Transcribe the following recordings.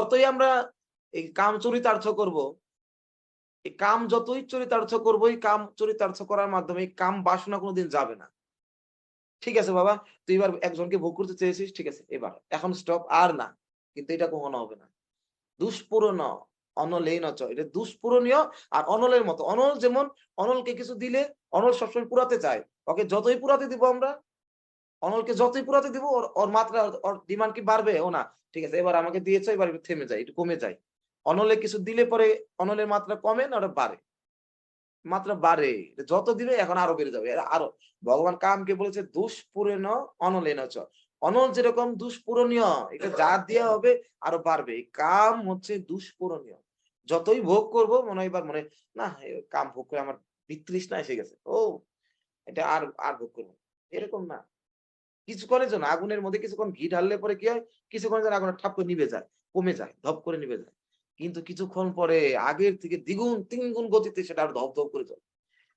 যতই আমরা এই কাম চরিতার্থ করব, এই কাম যতই চরিতার্থ করবো, এই কাম চরিতার্থ করার মাধ্যমে এই কাম বাসনা কোনোদিন যাবে না। ঠিক আছে বাবা, তুই এবার একজনকে ভোগ করতে চেয়েছিস, ঠিক আছে, এবার এখন স্টপ, আর না। কিন্তু এটা কখনো হবে না। দুষ্পূরণ অনলেন চ, এটা দুষ্পূরণীয় আর অনলের মতো। অনল যেমন, অনলকে কিছু দিলে অনল সবসময় পুরাতে চায়, ওকে যতই পুরাতে দিব আমরা, অনলকে যতই পুরাতে দিব, ওর ওর মাত্রা, ওর ডিমান্ড কি বাড়বে? ও না, ঠিক আছে এবার আমাকে দিয়েছে, এবার একটু থেমে যায়, একটু কমে যায়। অনলে কিছু দিলে পরে অনলের মাত্রা কমে না, ওটা বাড়ে, মাত্রা বাড়ে। যত দিবে এখন আরো বেড়ে যাবে, আরো। ভগবান কামকে বলেছে দুষ্পূরেণ অনলেন চ। অনল যেরকম দুষ্পূরণীয়, এটা যা দেওয়া হবে আরো বাড়বে। কাম হচ্ছে দুষ্পূরণীয়। যতই ভোগ করব মনে হয়, এবার মনে হয়, না কাম ভোগ করে আমার বিতৃষ্ণা এসে গেছে, ও এটা আর আর ভোগ করবো, এরকম না। কিছুক্ষণের জন্য আগুনের মধ্যে কিছুক্ষণ ঘি ঢাললে পরে কি হয়, কিছুক্ষণের জন্য আগুন ঠাপ করে নিভে যায়, কমে যায়, ধপ করে নিভে যায়। কিন্তু কিছুক্ষণ পরে আগের থেকে দ্বিগুণ তিনগুণ গতিতে সেটা আর ধপ ধপ করে চলে।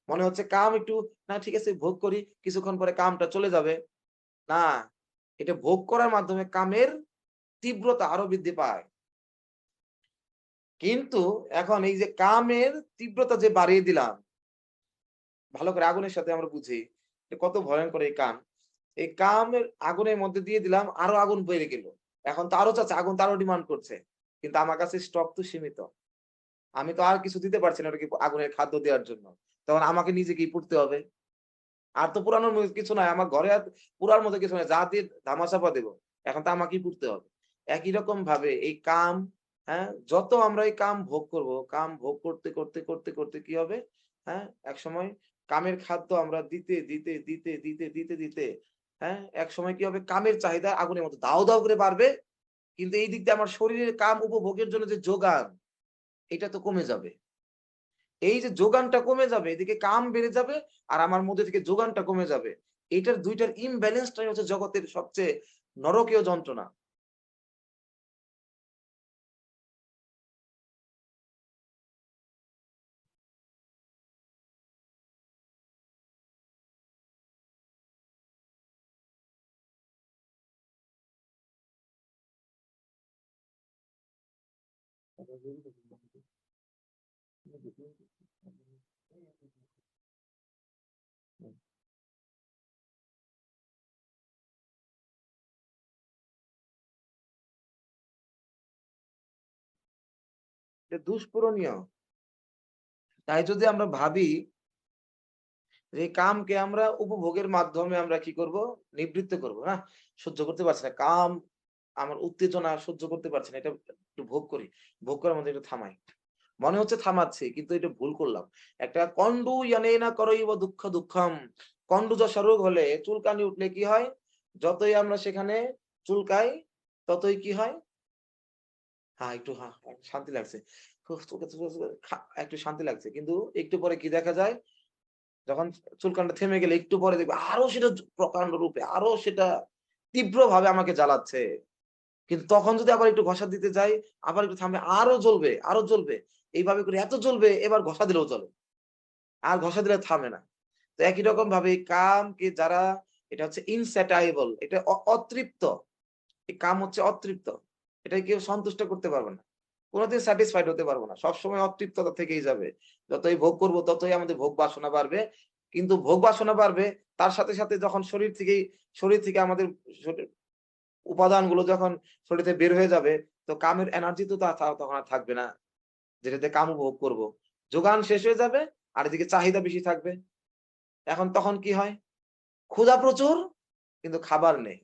মনে হচ্ছে কাম একটু, না ঠিক আছে ভোগ করি, কিছুক্ষণ পরে কামটা চলে যাবে। না, এটা ভোগ করার মাধ্যমে কামের তীব্রতা আরো বৃদ্ধি পায়। কিন্তু এখন এই যে কামের তীব্রতা যে বাড়িয়ে দিলাম, ভালো করে আগুনের সাথে আমরা বুঝি যে কত ভয়ঙ্কর এই কাম। এই কামের আগুনের মধ্যে দিয়ে দিলাম, আরো আগুন বেড়ে গেল। এখন তো আরো চাচ্ছে, আগুন তো আরো ডিমান্ড করছে। কিন্তু আমার কাছে স্টক তো সীমিত। আমি তো আর কিছু দিতে পারছি না ওটাকে আগুনের খাদ্য দেওয়ার জন্য। তখন আমাকে নিজেকেই পুড়তে হবে। আর তো পুরানোর কিছু নাই। আমার ঘরে আর পুরার মতো কিছু নাই। যা দিয়ে ধামাচাপা দেব। এখন তো আমাকেই পুড়তে হবে। একই রকম ভাবে এই কাম, হ্যাঁ? যত আমরা এই কাম ভোগ করব, কাম ভোগ করতে, করতে, করতে, করতে কি হবে? হ্যাঁ? একসময় কামের খাদ্য আমরা দিতে, দিতে, দিতে, দিতে, দিতে, দিতে, হ্যাঁ? একসময় কি হবে? কামের চাহিদা আগুনের মতো দাউ, দাউ করে বাড়বে। কিন্তু এই দিক দিয়ে আমার শরীরের কাম উপভোগের জন্য যে যোগান, এটা তো কমে যাবে। এই যে যোগানটা কমে যাবে, এদিকে কাম বেড়ে যাবে, আর আমার মধ্যে থেকে যোগানটা কমে যাবে। এইটার ২ টার ইমব্যালেন্সটাই হচ্ছে জগতের সবচেয়ে নরকীয় যন্ত্রণা। এটা দুষ্পূরণীয়। তাই যদি আমরা ভাবি যে এই কামকে আমরা উপভোগের মাধ্যমে আমরা কি করব? নিবৃত্ত করব। না, সহ্য করতে পারছি না। কাম, আমার উত্তেজনা সহ্য করতে পারছি না। এটা একটু ভোগ করি। ভোগ করার মধ্যে একটু থামাই। মনে হচ্ছে থামাচ্ছি, কিন্তু এটা ভুল করলাম। একটা কন্ডু ইয়ানেনা করৈব দুঃখ দুঃখম। কন্ডুযশা রোগ হলে, চুলকানি উঠলে কি হয়? যতই আমরা সেখানে চুলকাই, ততই কি হয়? একটু শান্তি লাগছে। একটু শান্তি লাগছে। কিন্তু একটু পরে কি দেখা যায়? যখন চুলকানিটা থেমে গেলে একটু পরে দেখবে আরো সেটা প্রকাণ্ড রূপে, আরো সেটা তীব্রভাবে আমাকে জ্বালাচ্ছে। কিন্তু তখন যদি আবার একটু ঘষা দিতে যাই, আবার একটু থামবে, আরো জ্বলবে, আরো জ্বলবে। এইভাবে করে এত জ্বলবে, এবার ঘষা দিলেও জ্বলে। আর ঘষা দিলে থামে না। তো একই রকম ভাবে এই কামকে যারা, এটা হচ্ছে ইনস্যাটাইবল, এটা অতৃপ্ত। এই কাম হচ্ছে অতৃপ্ত। এটাকে কেউ সন্তুষ্ট করতে পারবে না। কোনদিন স্যাটিসফাইড হতে পারবো না। সবসময় অতৃপ্ততা থেকেই যাবে। যতই ভোগ করব ততই আমাদের ভোগ বাসনা বাড়বে। কিন্তু ভোগ বাসনা বাড়বে, তার সাথে, সাথে যখন শরীর থেকে আমাদের উপাদানগুলো যখন শরীর থেকে বের হয়ে যাবে, তো কামের এনার্জি তো তখন আর থাকবে না। যেটাতে কাম উপভোগ করব। যোগান শেষ হয়ে যাবে, আর এদিকে চাহিদা বেশি থাকবে। এখন তখন কি হয়? ক্ষুধা প্রচুর, কিন্তু খাবার নেই।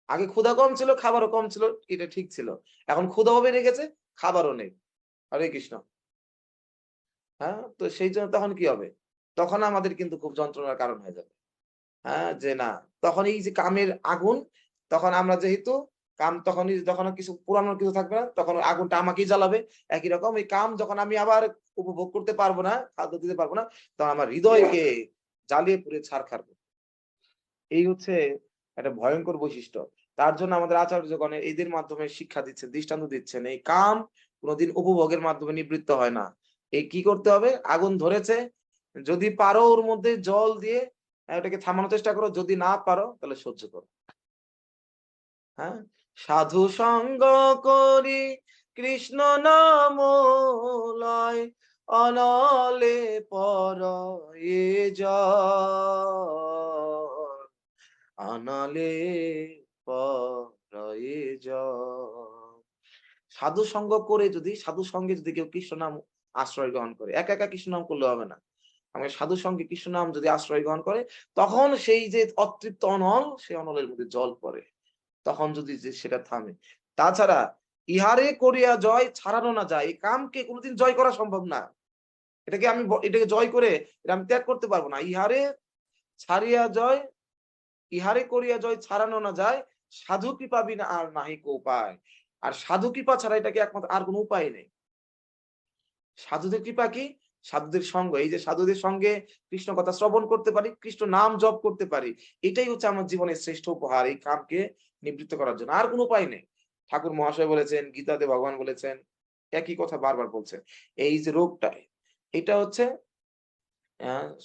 আগে ক্ষুধা কম ছিল, খাবারও কম ছিল, এটা ঠিক ছিল। এখন ক্ষুধাও বেড়ে গেছে, খাবারও নেই। হরে কৃষ্ণ। হ্যাঁ? তো সেই জন্য তখন কি হবে? তখন আমাদের কিন্তু খুব যন্ত্রণার কারণ হয়ে যাবে। হ্যাঁ? যে না, তখন এই যে কামের আগুন, তখন আমরা যেহেতু কাম তখনই, যখন আর কিছু পুরানোর কিছু থাকবে না, তখন ওই আগুনটা আমাকেই জ্বালাবে। একই রকম এই কাম যখন আমি আবার উপভোগ করতে পারবো না, খাদ্য দিতে পারবো না, তখন আমার হৃদয়কে জ্বালিয়ে পুড়ে ছারখার করবে। এই হচ্ছে একটা ভয়ংকর বৈশিষ্ট্য। তার জন্য আমাদের আচার্যগণ এদের মাধ্যমে শিক্ষা দিচ্ছেন, দৃষ্টান্ত দিচ্ছেন। এই কাম কোনদিন উপভোগের মাধ্যমে নিবৃত্ত হয় না। এই কি করতে হবে? আগুন ধরেছে, যদি পারো ওর মধ্যে জল দিয়ে ওটাকে থামানোর চেষ্টা করো। যদি না পারো তাহলে সহ্য করো। হ্যাঁ? সাধু সঙ্গ করি কৃষ্ণ নাম লয় অনলে পরয়ে জয়, অনলে পরয়ে জয়। সাধু সঙ্গ করে যদি সাধু সঙ্গে যদি কেউ কৃষ্ণ নাম আশ্রয় গ্রহণ করে, একা একা কৃষ্ণ নাম করলে হবে না, আমাকে সাধু সঙ্গে কৃষ্ণ নাম যদি আশ্রয় গ্রহণ করে, তখন সেই যে অতৃপ্ত অনল, সেই অনলের মধ্যে জল পড়ে, তখন যদি যে সেটা থামে। তাছাড়া ইহারে করিয়া জয় ছাড়ানো না যায়, এই কামকে কোনোদিন জয় করা সম্ভব না। এটাকে আমি এটাকে জয় করে এটা আমি ত্যাগ করতে পারবো না। ইহারে ছাড়িয়া জয়, ইহারে করিয়া জয় ছাড়ানো না যায়, সাধু কৃপা বিনা আর নাহি কো উপায়। আর সাধু কৃপা ছাড়া এটাকে একমাত্র আর কোনো উপায় নেই। সাধুদের কৃপা কি? সাধুদের সঙ্গ। এই যে সাধুদের সঙ্গে কৃষ্ণ কথা শ্রবণ করতে পারি, কৃষ্ণ নাম জপ করতে পারি, এটাই হচ্ছে আমার জীবনের শ্রেষ্ঠ উপহার, এই কামকে নিবৃত্ত করার জন্য। আর কোনো উপায় নেই। ঠাকুর মহাশয় বলেছেন, গীতাতে ভগবান বলেছেন, একই কথা বারবার বলছেন। এই যে রোগটা, এটা হচ্ছে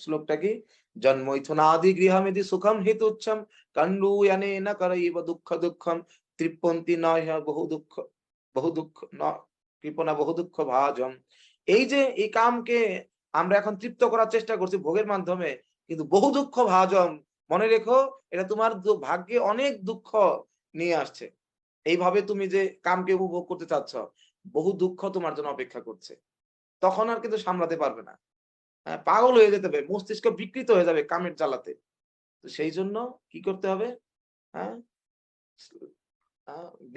শ্লোকটা কি? জন্মৈথুনাদি গৃহমেদি সুখম হেতুচ্ছম কণ্ডুয়ানেন করৈব দুঃখ দুঃখম তৃপ্পন্তি নয় বহু দুঃখ ন কৃপণা বহু দুঃখ ভাজম। এই যে এই কামকে আমরা এখন তৃপ্ত করার চেষ্টা করছি ভোগের মাধ্যমে, কিন্তু বহু দুঃখ ভাজম, মনে রেখো এটা তোমার ভাগ্যে অনেক দুঃখ নিয়ে আসছে। এইভাবে তুমি যে কামকে উপভোগ করতে চাচ্ছ, বহু দুঃখ তোমার জন্য অপেক্ষা করছে, তখন আর কিন্তু সামলাতে পারবে না। হ্যাঁ, পাগল হয়ে যেতে হবে, মস্তিষ্ক বিকৃত হয়ে যাবে কামের জ্বালাতে। তো সেই জন্য কি করতে হবে? হ্যাঁ,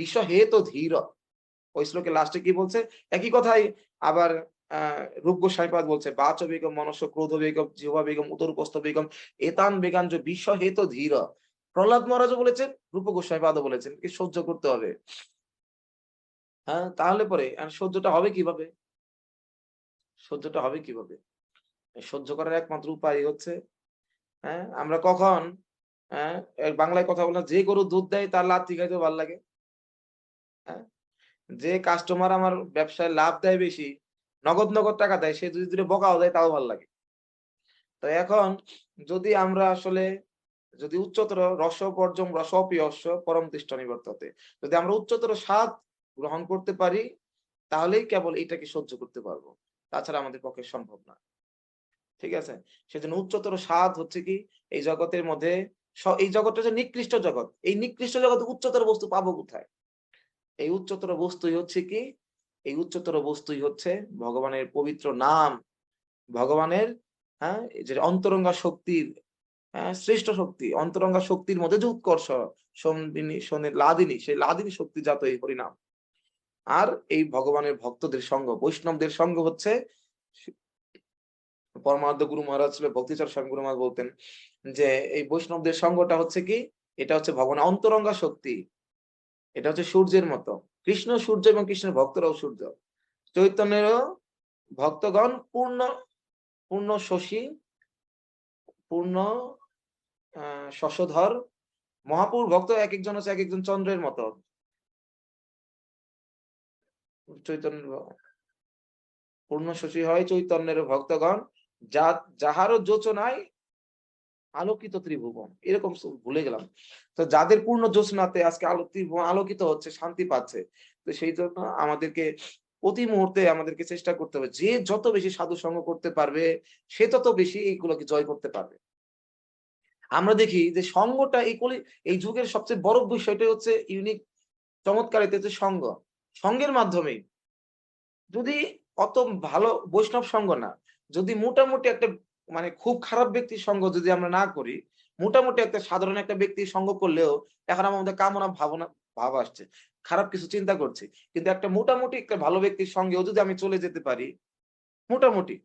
বিষয় হে তো ধীর। ওই শ্লোকে লাস্টে কি বলছে? একই কথাই আবার রূপ গোস্বামীপাদ বলছে, বাচ বেগম মনস্য ক্রোধ বেগম জিহ্বা বেগম উদরপস্থ বেগম এতান বেগাঞ্জ বিশ্ব হে তো ধীর। প্রহ্লাদ মহারাজও বলেছেন, রূপ গোস্বামীপাদও বলেছেন, কি সহ্য করতে হবে। হ্যাঁ, তাহলে পরে সহ্যটা হবে কিভাবে? সহ্যটা হবে কিভাবে? সহ্য করার একমাত্র উপায় হচ্ছে, হ্যাঁ, আমরা কখন বাংলায় কথা বললাম, যে গরু দুধ দেয় তার লাথি খাইতে ভালো লাগে। হ্যাঁ, যে কাস্টমার আমার ব্যবসায় লাভ দেয় বেশি, নগদ নগদ টাকা দেয়, সে যদি দূরে বকাও দেয় তাও ভালো লাগে। তো এখন যদি আমরা আসলে যদি উচ্চতর রস পর্যম রসপিয়স্য পরম তিষ্ঠ নিবর্ততে, যদি আমরা উচ্চতর স্বাদ গ্রহণ করতে পারি, তাহলেই কেবল এটাকে সহ্য করতে পারবো, তাছাড়া আমাদের পক্ষে সম্ভব না। ঠিক আছে? সেজন্য উচ্চতর স্বাদ হচ্ছে কি, এই জগতের মধ্যে এই জগৎটা হচ্ছে নিকৃষ্ট জগৎ। এই নিকৃষ্ট জগতে উচ্চতর বস্তু পাবো কোথায়? এই উচ্চতর বস্তুই হচ্ছে কি? এই উচ্চতর বস্তুই হচ্ছে ভগবানের পবিত্র নাম, ভগবানের, হ্যাঁ, এই যে অন্তরঙ্গা শক্তির, হ্যাঁ, শ্রেষ্ঠ শক্তি, অন্তরঙ্গা শক্তির মধ্যে যে উৎকর্ষ, লাদিনী, সেই লাদিনী শক্তি জাত এই হরিনাম। আর এই ভগবানের ভক্তদের সঙ্গ, বৈষ্ণবদের সঙ্গ হচ্ছে, পরমানন্দ গুরু মহারাজ ছিল, ভক্তিচর স্বামী গুরু মহারাজ বলতেন যে এই বৈষ্ণবদের সঙ্গটা হচ্ছে কি, এটা হচ্ছে ভগবানের অন্তরঙ্গা শক্তি, এটা হচ্ছে সূর্যের মতো। কৃষ্ণ সূর্য এবং কৃষ্ণের ভক্তরাও সূর্য। চৈতন্যেরও ভক্তগণ পূর্ণ পূর্ণ শশী, পূর্ণ শশধর। মহাপুর ভক্ত এক একজন হচ্ছে এক একজন চন্দ্রের মতো। চৈতন্য পূর্ণ শশী হয় চৈতন্যের ভক্তগণ, যা যাহারও যোচনায় আলোকিত ত্রিভুবন, এরকম ভুলে গেলাম। তো যাদের পূর্ণ জ্যোৎস্নাতে আজকে আলো ত্রিভুবন আলোকিত হচ্ছে, শান্তি পাচ্ছে, তো সেই জন্য আমাদেরকে প্রতি মুহূর্তে আমাদেরকে চেষ্টা করতে হবে, যে যত বেশি সাধু সঙ্গ করতে পারবে, সে তত বেশি এইগুলোকে জয় করতে পারবে। আমরা দেখি যে সঙ্গটা এই যুগের সবচেয়ে বড় বিষয়টা হচ্ছে ইউনিক, চমৎকার, এটা হচ্ছে সঙ্গ। সঙ্গের মাধ্যমে যদি অত ভালো বৈষ্ণব সঙ্গ না, যদি মোটামুটি একটা মানে খুব খারাপ ব্যক্তির সঙ্গ যদি আমরা না করি, মোটামুটি একটা সাধারণ একটা ব্যক্তির সঙ্গ করলেও এখন আমার মধ্যে কামনা ভাবনা ভাব আসছে, খারাপ কিছু চিন্তা করছি, কিন্তু একটা মোটামুটি একটা ভালো ব্যক্তির সঙ্গেও যদি আমি চলে যেতে পারি, মোটামুটি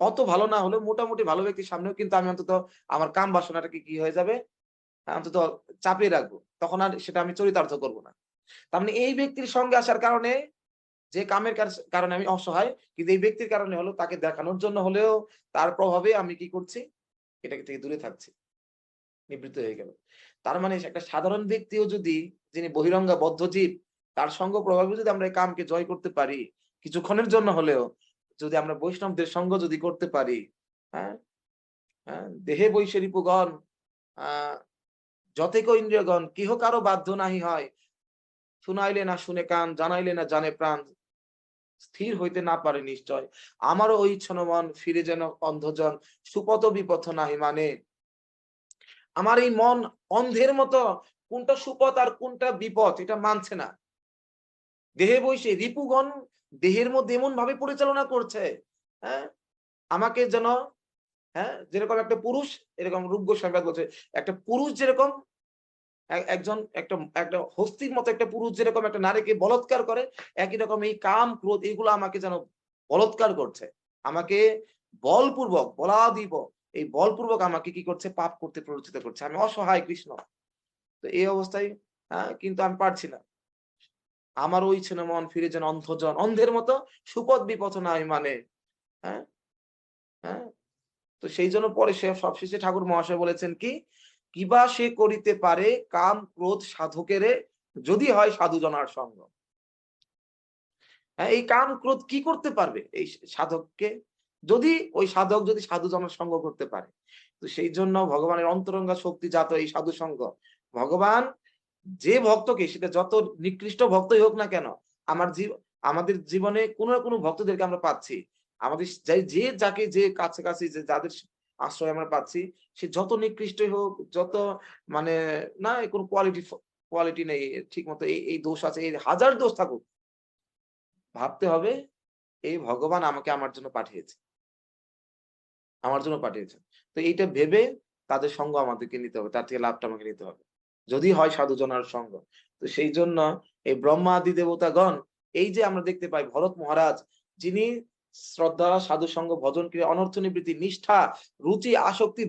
অত ভালো না হলেও মোটামুটি ভালো ব্যক্তির সামনেও কিন্তু আমি অন্তত আমার কাম বাসনাটাকে কি হয়ে যাবে, অন্তত চাপিয়ে রাখবো, তখন আর সেটা আমি চরিতার্থ করবো না। তার মানে এই ব্যক্তির সঙ্গে আসার কারণে, যে কামের কারণে আমি অসহায়, কিন্তু এই ব্যক্তির কারণে হলো, তাকে দেখানোর জন্য হলেও, তার প্রভাবে আমি কি করছি, এটাকে থেকে দূরে থাকছি, নিবৃত্ত হয়ে গেল। তার মানে একটা সাধারণ ব্যক্তিও যদি, যিনি বহিরঙ্গা বদ্ধজীব, তার সঙ্গ প্রভাবে যদি আমরা এই কামকে জয় করতে পারি, কিছুক্ষণের জন্য হলেও, যদি আমরা বৈষ্ণবদের সঙ্গ যদি করতে পারি, হ্যাঁ, হ্যাঁ, দেহে বৈশে রিপুগণ, আহ যতেক ইন্দ্রিয়গণ কেহ কারো বাধ্য নাহি হয়, শুনাইলে না শুনে কান, জানাইলে না জানে প্রাণ, স্থির হইতে না পারে নিশ্চয়। আমারও ওই মন ফিরে যেন অন্ধজন, সুপথ বিপথ নাহি মানে। আমার এই মন অন্ধের মতো কোনটা সুপথ আর কোনটা বিপথ এটা মানছে না। দেহে বসে রিপুগণ দেহের মধ্যে এমন ভাবে পরিচালনা করছে, হ্যাঁ, আমাকে যেন, হ্যাঁ, যেরকম একটা পুরুষ, এরকম রূপ গোস্বামী বলছে, একটা পুরুষ যেরকম একজন একটা একটা হস্তির মতো একটা পুরুষ যেরকম একটা নারীকে বলৎকার করে, একই রকম এই কাম ক্রোধ এগুলো আমাকে যেন বলৎকার করছে, আমাকে বলপূর্বক বলাদিব এই বলপূর্বক আমাকে কি করছে, পাপ করতে প্ররোচিত করছে। আমি অসহায় কৃষ্ণ। তো এই অবস্থায়, হ্যাঁ, কিন্তু আমি পারছি না। আমার ওই ছেলে মন ফিরে যেন অন্ধজন, অন্ধের মতো সুপথ বিপথ নাই মানে। হ্যাঁ, হ্যাঁ। তো সেই জন্য পরে সে সবশেষে ঠাকুর মহাশয় বলেছেন কি, কিবা সে করিতে পারে কাম ক্রোধ সাধকেরে, যদি হয় সাধু জনার সঙ্গ। হ্যাঁ, এই কাম ক্রোধ কি করতে পারবে এই সাধককে, যদি ওই সাধক যদি সাধু জনার সঙ্গ করতে পারে। তো সেই জন্য ভগবানের অন্তরঙ্গা শক্তি জাত এই সাধু সঙ্গ। ভগবান যে ভক্তকে, সেটা যত নিকৃষ্ট ভক্তই হোক না কেন, আমার আমাদের জীবনে কোনো না কোনো ভক্তদেরকে আমরা পাচ্ছি। আমাদের যে যাকে যে কাছাকাছি যে যাদের আশ্রয় আমরা পাচ্ছি, সে যত নিকৃষ্টই হোক, যত মানে না কোনো কোয়ালিটি নেই ঠিক মতো, এই দোষ আছে, এই হাজার দোষ থাকুক, ভাবতে হবে এই ভগবান আমাকে আমার জন্য পাঠিয়েছে, আমার জন্য পাঠিয়েছেন। তো এইটা ভেবে তাদের সঙ্গ আমাদেরকে নিতে হবে। তার থেকে লাভটা আমাকে নিতে হবে। যদি হয় সাধুজনার সঙ্গ। তো সেই জন্য এই ব্রহ্মা আদি দেবতাগণ, এই যে আমরা দেখতে পাই ভরত মহারাজ, যিনি শ্রদ্ধা, সাধু সঙ্গ, ভজন ক্রিয়া, অনর্থ নিবৃত্তি, নিষ্ঠা, রুচি, আসক্তি,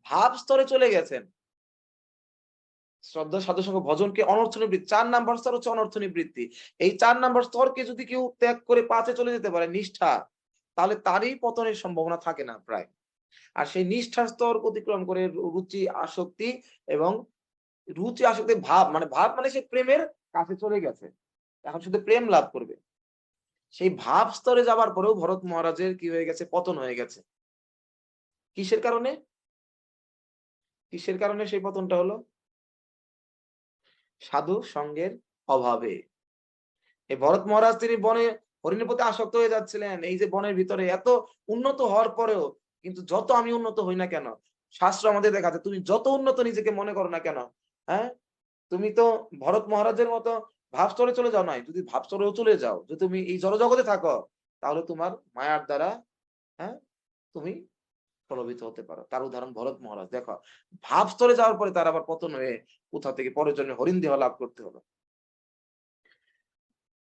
ভাব স্তরে চলে গেছেন। শ্রদ্ধা, সাধু সঙ্গ, ভজনকে অনর্থ নিবৃত্তি ৪ নাম্বার স্তর হচ্ছে অনর্থ নিবৃত্তি। এই ৪ নাম্বার স্তরকে যদি কেউ ত্যাগ করে ৫ এ চলে যেতে পারে নিষ্ঠা, তাহলে তারই পতনের সম্ভাবনা থাকে না প্রায়। আর সেই নিষ্ঠার স্তর অতিক্রম করে রুচি, আসক্তি এবং রুচি, আসক্তি, ভাব মানে সে প্রেমের কাছে চলে গেছে। এখন শুধু প্রেম লাভ করবে। সেই ভাব স্তরে যাবার পরেও ভরত মহারাজের কি হয়ে গেছে? পতন হয়ে গেছে। কিসের কারণে? কিসের কারণে সেই পতনটা হলো? সাধু সঙ্গের অভাবে। এই ভরত মহারাজ তিনি বনে হরিণের প্রতি আসক্ত হয়ে যাচ্ছিলেন। এই যে বনের ভিতরে এত উন্নত হওয়ার পরেও, কিন্তু যত আমি উন্নত হই না কেন, শাস্ত্র আমাদের দেখাচ্ছে তুমি যত উন্নত নিজেকে মনে করো না কেন, হ্যাঁ, তুমি তো ভরত মহারাজের মতো ভাবস্তরে চলে যাও নাই। যদি ভাবস্তরেও চলে যাও, যদি তুমি এই জড়জগতে থাকো, তাহলে তোমার মায়ার দ্বারা, হ্যাঁ, তুমি প্রলোভিত হতে পারো। তার উদাহরণ ভরত মহারাজ। দেখো, ভাবস্তরে যাওয়ার পরে তার আবার পতন হয়ে কোথা থেকে পরের জন্য হরিণ দেহ লাভ করতে হলো।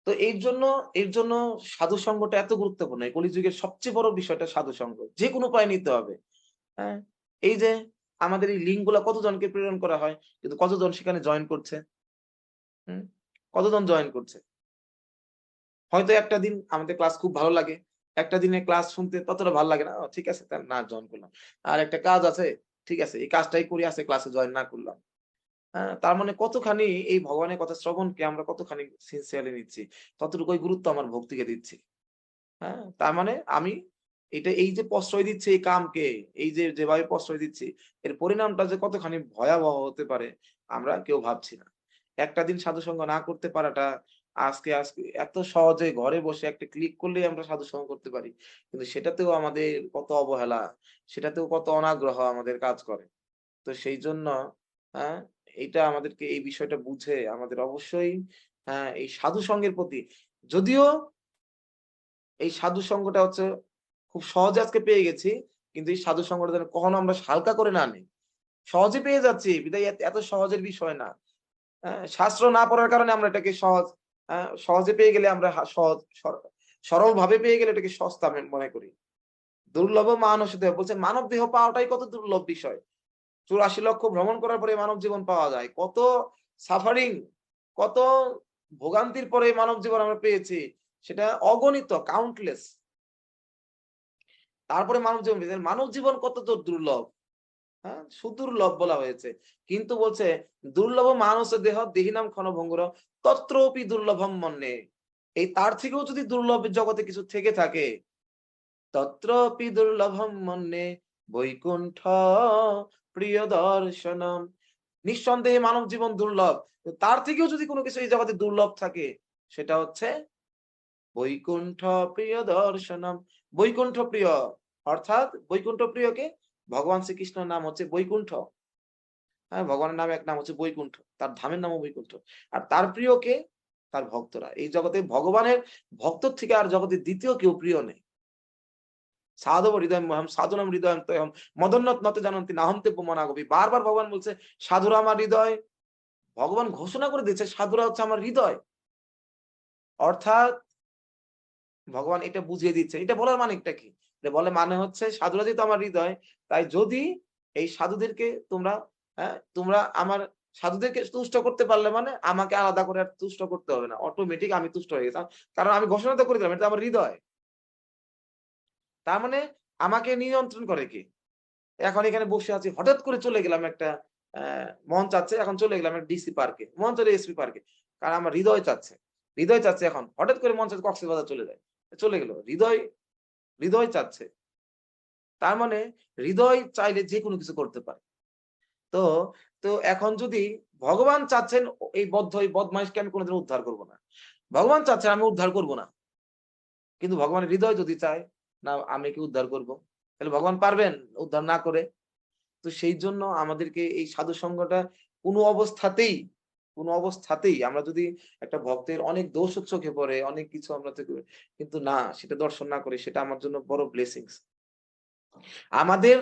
তো এর জন্য সাধু সঙ্গটা এত গুরুত্বপূর্ণ। এই কলিযুগের সবচেয়ে বড় বিষয়টা সাধু সঙ্গ। যেকোনো উপায়ে নিতে হবে। হ্যাঁ? এই যে আমাদের এই লিঙ্ক গুলা কতজনকে প্রেরণ করা হয়, কিন্তু কতজন সেখানে জয়েন করছে? হুম? কতজন জয়েন করছে? হয়তো একটা দিন আমাদের ক্লাস খুব ভালো লাগে। একটা দিনে ক্লাস শুনতে ততটা ভালো লাগে না। ঠিক আছে, তাহলে না জয়েন করলাম। আর একটা কাজ আছে, ঠিক আছে, এই কাজটাই করি আছে, ক্লাসে জয়েন না করলাম। হ্যাঁ? তার মানে কতখানি এই ভগবানের কথা শ্রবণকে আমরা কতখানি সিনসিয়ারলি নিচ্ছি। ততটুকুই গুরুত্ব আমার ভক্তিকে দিচ্ছি। হ্যাঁ? তার মানে আমি এই যে প্রশ্রয় দিচ্ছি এই কামকে, এই যে যেভাবে প্রশ্রয় দিচ্ছি, এর পরিণামটা যে কতখানি ভয়াবহ হতে পারে আমরা কেউ ভাবছি না। একটা দিন সাধুসঙ্গ না করতে পারাটা, আজকে এত সহজে ঘরে বসে একটা ক্লিক করলেই আমরা সাধুসঙ্গ করতে পারি। কিন্তু সেটাতেও আমাদের কত অবহেলা, সেটাতেও কত অনাগ্রহ আমাদের কাজ করে। তো সেই জন্য, হ্যাঁ, এইটা আমাদেরকে এই বিষয়টা বুঝে আমাদের অবশ্যই, হ্যাঁ, এই সাধুসঙ্গের প্রতি, যদিও এই সাধু সঙ্গটা হচ্ছে খুব সহজে আজকে পেয়ে গেছি। কিন্তু এই সাধু সঙ্গটা যেন কখনো আমরা হালকা করে না নিই। সহজে পেয়ে যাচ্ছি বিধায় এত সহজের বিষয় না। শাস্ত্র না পড়ার কারণে আমরা এটাকে সহজে পেয়ে গেলে আমরা সহজ সরলভাবে পেয়ে গেলে এটাকে সস্তা আমি মনে করি। দুর্লভ মানস দেহ বলছে, মানব দেহ পাওয়াটাই কত দুর্লভ বিষয়। ৮৪ লক্ষ ভ্রমণ করার পরে মানব জীবন পাওয়া যায়। কত সাফারিং, কত ভোগান্তির পরে মানব জীবন আমরা পেয়েছি। সেটা অগণিত, কাউন্টলেস। তারপরে মানব জীবন পেয়েছে। মানব জীবন কত দুর্লভ, হ্যাঁ? সুদুর্লভ বলা হয়েছে। কিন্তু বলছে দুর্লভ মানস দেহ দেহিনাম ক্ষণভঙ্গুর তত্রপি দুর্লভম মন্যে। এই তার থেকেও যদি দুর্লভ জগতে কিছু থেকে থাকে, তত্রপি দুর্লভম মন্যে বৈকুণ্ঠ প্রিয় দর্শনম। নিঃসন্দেহে মানব জীবন দুর্লভ, তার থেকেও যদি কোনো কিছু এই জগতে দুর্লভ থাকে, সেটা হচ্ছে বৈকুণ্ঠ প্রিয় দর্শনম। বৈকুণ্ঠ প্রিয়, অর্থাৎ বৈকুণ্ঠ প্রিয়কে, ভগবান শ্রীকৃষ্ণের নাম হচ্ছে বৈকুণ্ঠ। হ্যাঁ, ভগবানের নামে এক নাম হচ্ছে বৈকুণ্ঠ, তার ধামের নামও বৈকুণ্ঠ। আর তার প্রিয়কে, তার ভক্তরা। এই জগতে ভগবানের ভক্ত থেকে আর জগতে দ্বিতীয় কেউ প্রিয় নেই। সাধব হৃদয় মহম সাধুনাম হৃদয় তয়ম মদন্নত নত জানন্তি নাহন্তে পুমনাগবি। বারবার ভগবান বলছে সাধুরা আমার হৃদয়। ভগবান ঘোষণা করে দিয়েছে সাধুরা হচ্ছে আমার হৃদয়। অর্থাৎ ভগবান এটা বুঝিয়ে দিচ্ছে। এটা বলার মানেটা কি? এটা বলে মানে হচ্ছে সাধুরা যেহেতু আমার হৃদয়, তাই যদি এই সাধুদেরকে তোমরা আমার সাধুদেরকে তুষ্ট করতে পারলে মানে আমাকে আলাদা করে আর তুষ্ট করতে হবে না। অটোমেটিক আমি তুষ্ট হয়ে গেলাম। কারণ আমি ঘোষণা তো করে দিলাম এটা আমার হৃদয়। তার মানে আমাকে নিয়ন্ত্রণ করে কে? এখন এখানে বসে আছি, হঠাৎ করে চলে গেলাম একটা মন চাচ্ছে, এখন চলে গেলাম একটা ডিসি পার্কে, মন চলে এসপি পার্কে। কারণ আমার হৃদয় চাচ্ছে। হৃদয় চাচ্ছে এখন। হঠাৎ করে মন চাচ্ছে কক্সবাজার চলে যায়। চলে গেল। হৃদয় হৃদয় চাচ্ছে। তার মানে হৃদয় চাইলে যেকোনো কিছু করতে পারে। তো তো এখন যদি ভগবান চাচ্ছেন এই বদমাইশকে আমি কোনদিন উদ্ধার করব না। ভগবান চাচ্ছেন আমি উদ্ধার করব না। কিন্তু ভগবানের হৃদয় যদি চায়, না আমি কি উদ্ধার করব? তাহলে ভগবান পারবেন উদ্ধার না করে? তো সেই জন্য আমাদেরকে এই সাধু সঙ্গটা কোনো অবস্থাতেই, কোনো অবস্থাতেই আমরা যদি একটা ভক্তের অনেক দোষ চোখে পড়ে, অনেক কিছু আমরা থেকে, কিন্তু না সেটা দর্শন না করে, সেটা আমার জন্য বড় ব্লেসিংস। আমাদের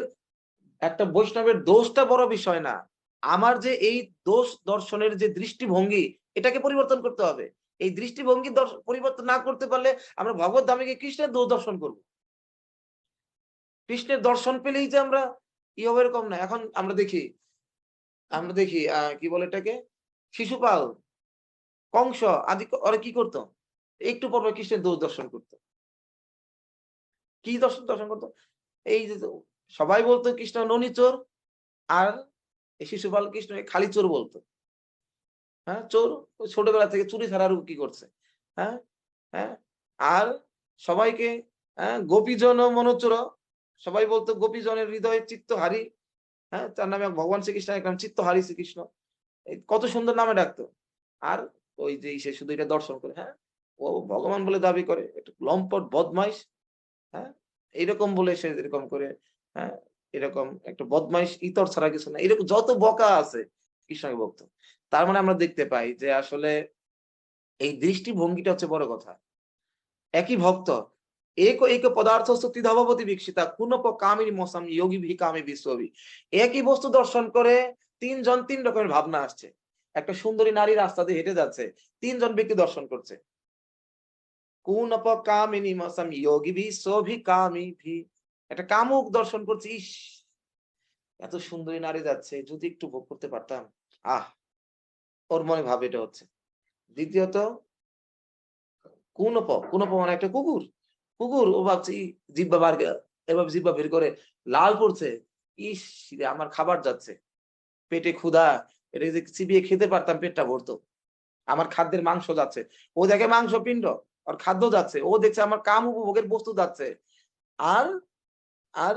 একটা বৈষ্ণবের দোষটা বড় বিষয় না। আমার যে এই দোষ দর্শনের যে দৃষ্টিভঙ্গি, এটাকে পরিবর্তন করতে হবে। এই দৃষ্টিভঙ্গি পরিবর্তন না করতে পারলে আমরা ভগবত ধামে গিয়ে কৃষ্ণের দোষ দর্শন করব। কৃষ্ণের দর্শন পেলেই যে আমরা ই হবে এরকম না। এখন আমরা দেখি কি বলে এটাকে? শিশুপাল, কংস আদি ওরা কি করতো? একটু পর পর কৃষ্ণের দোষ দর্শন করতো। কি দর্শন দর্শন করতো? এই যে সবাই বলতো কৃষ্ণ ননিচোর, আর এই শিশুপাল কৃষ্ণ খালি চোর বলতো। হ্যাঁ, চোর ছোটবেলা থেকে চুরি ছাড়া আর কি করছে? হ্যাঁ, হ্যাঁ। আর সবাইকে গোপীজন মনোচর, সবাই বলতো গোপীজনের হৃদয়ে চিত্তহারি। হ্যাঁ, তার নামে ভগবান শ্রীকৃষ্ণ এক নাম চিত্তহারি শ্রীকৃষ্ণ। কত সুন্দর নামে ডাকতো। আর ওই যে সে শুধু এটা দর্শন করে, হ্যাঁ, ও ভগবান বলে দাবি করে, একটু লম্পট বদমাইশ। হ্যাঁ, এইরকম বলে সে এরকম করে, হ্যাঁ, এরকম একটা বদমাইশ ইতর ছাড়া কিছু না। এরকম যত বকা আছে কৃষ্ণকে ভক্ত। তার মানে আমরা দেখতে পাই যে আসলে এই দৃষ্টিভঙ্গিটা হচ্ছে বড় কথা। একই ভক্ত এক এক পদার্থ স্থিতিধাবতী বিকশিতা কুনপ কামিনী মসাম যোগী ভি কামী বিশ্ববি। একই বস্তু দর্শন করে তিনজন তিন রকমের ভাবনা আসছে। একটা সুন্দরী নারী রাস্তা দিয়ে হেঁটে যাচ্ছে, তিনজন ব্যক্তি দর্শন করছে। কুনপ কামিনী মসাম যোগী ভি সভি কামী ভি। একটা কামুক দর্শন করছে, ইস এত সুন্দরী নারী যাচ্ছে, যদি একটু ভোগ করতে পারতাম। আহ, ওর মনে ভাব এটা হচ্ছে। দ্বিতীয়ত কুনপ মানে একটা কুকুর। কুকুর ও ভাবছে জিহ্বা বার, এভাবে জিহ্বা বের করে লাল পড়ছে। ইস রে, আমার খাবার যাচ্ছে, পেটে ক্ষুধা, এটা যদি চিবিয়ে খেতে পারতাম পেটটা ভরতো। আমার খাদ্যের মাংস যাচ্ছে। ও দেখে মাংস পিণ্ড, আর খাদ্য যাচ্ছে। ও দেখছে আমার কাম উপভোগের বস্তু যাচ্ছে। আর আর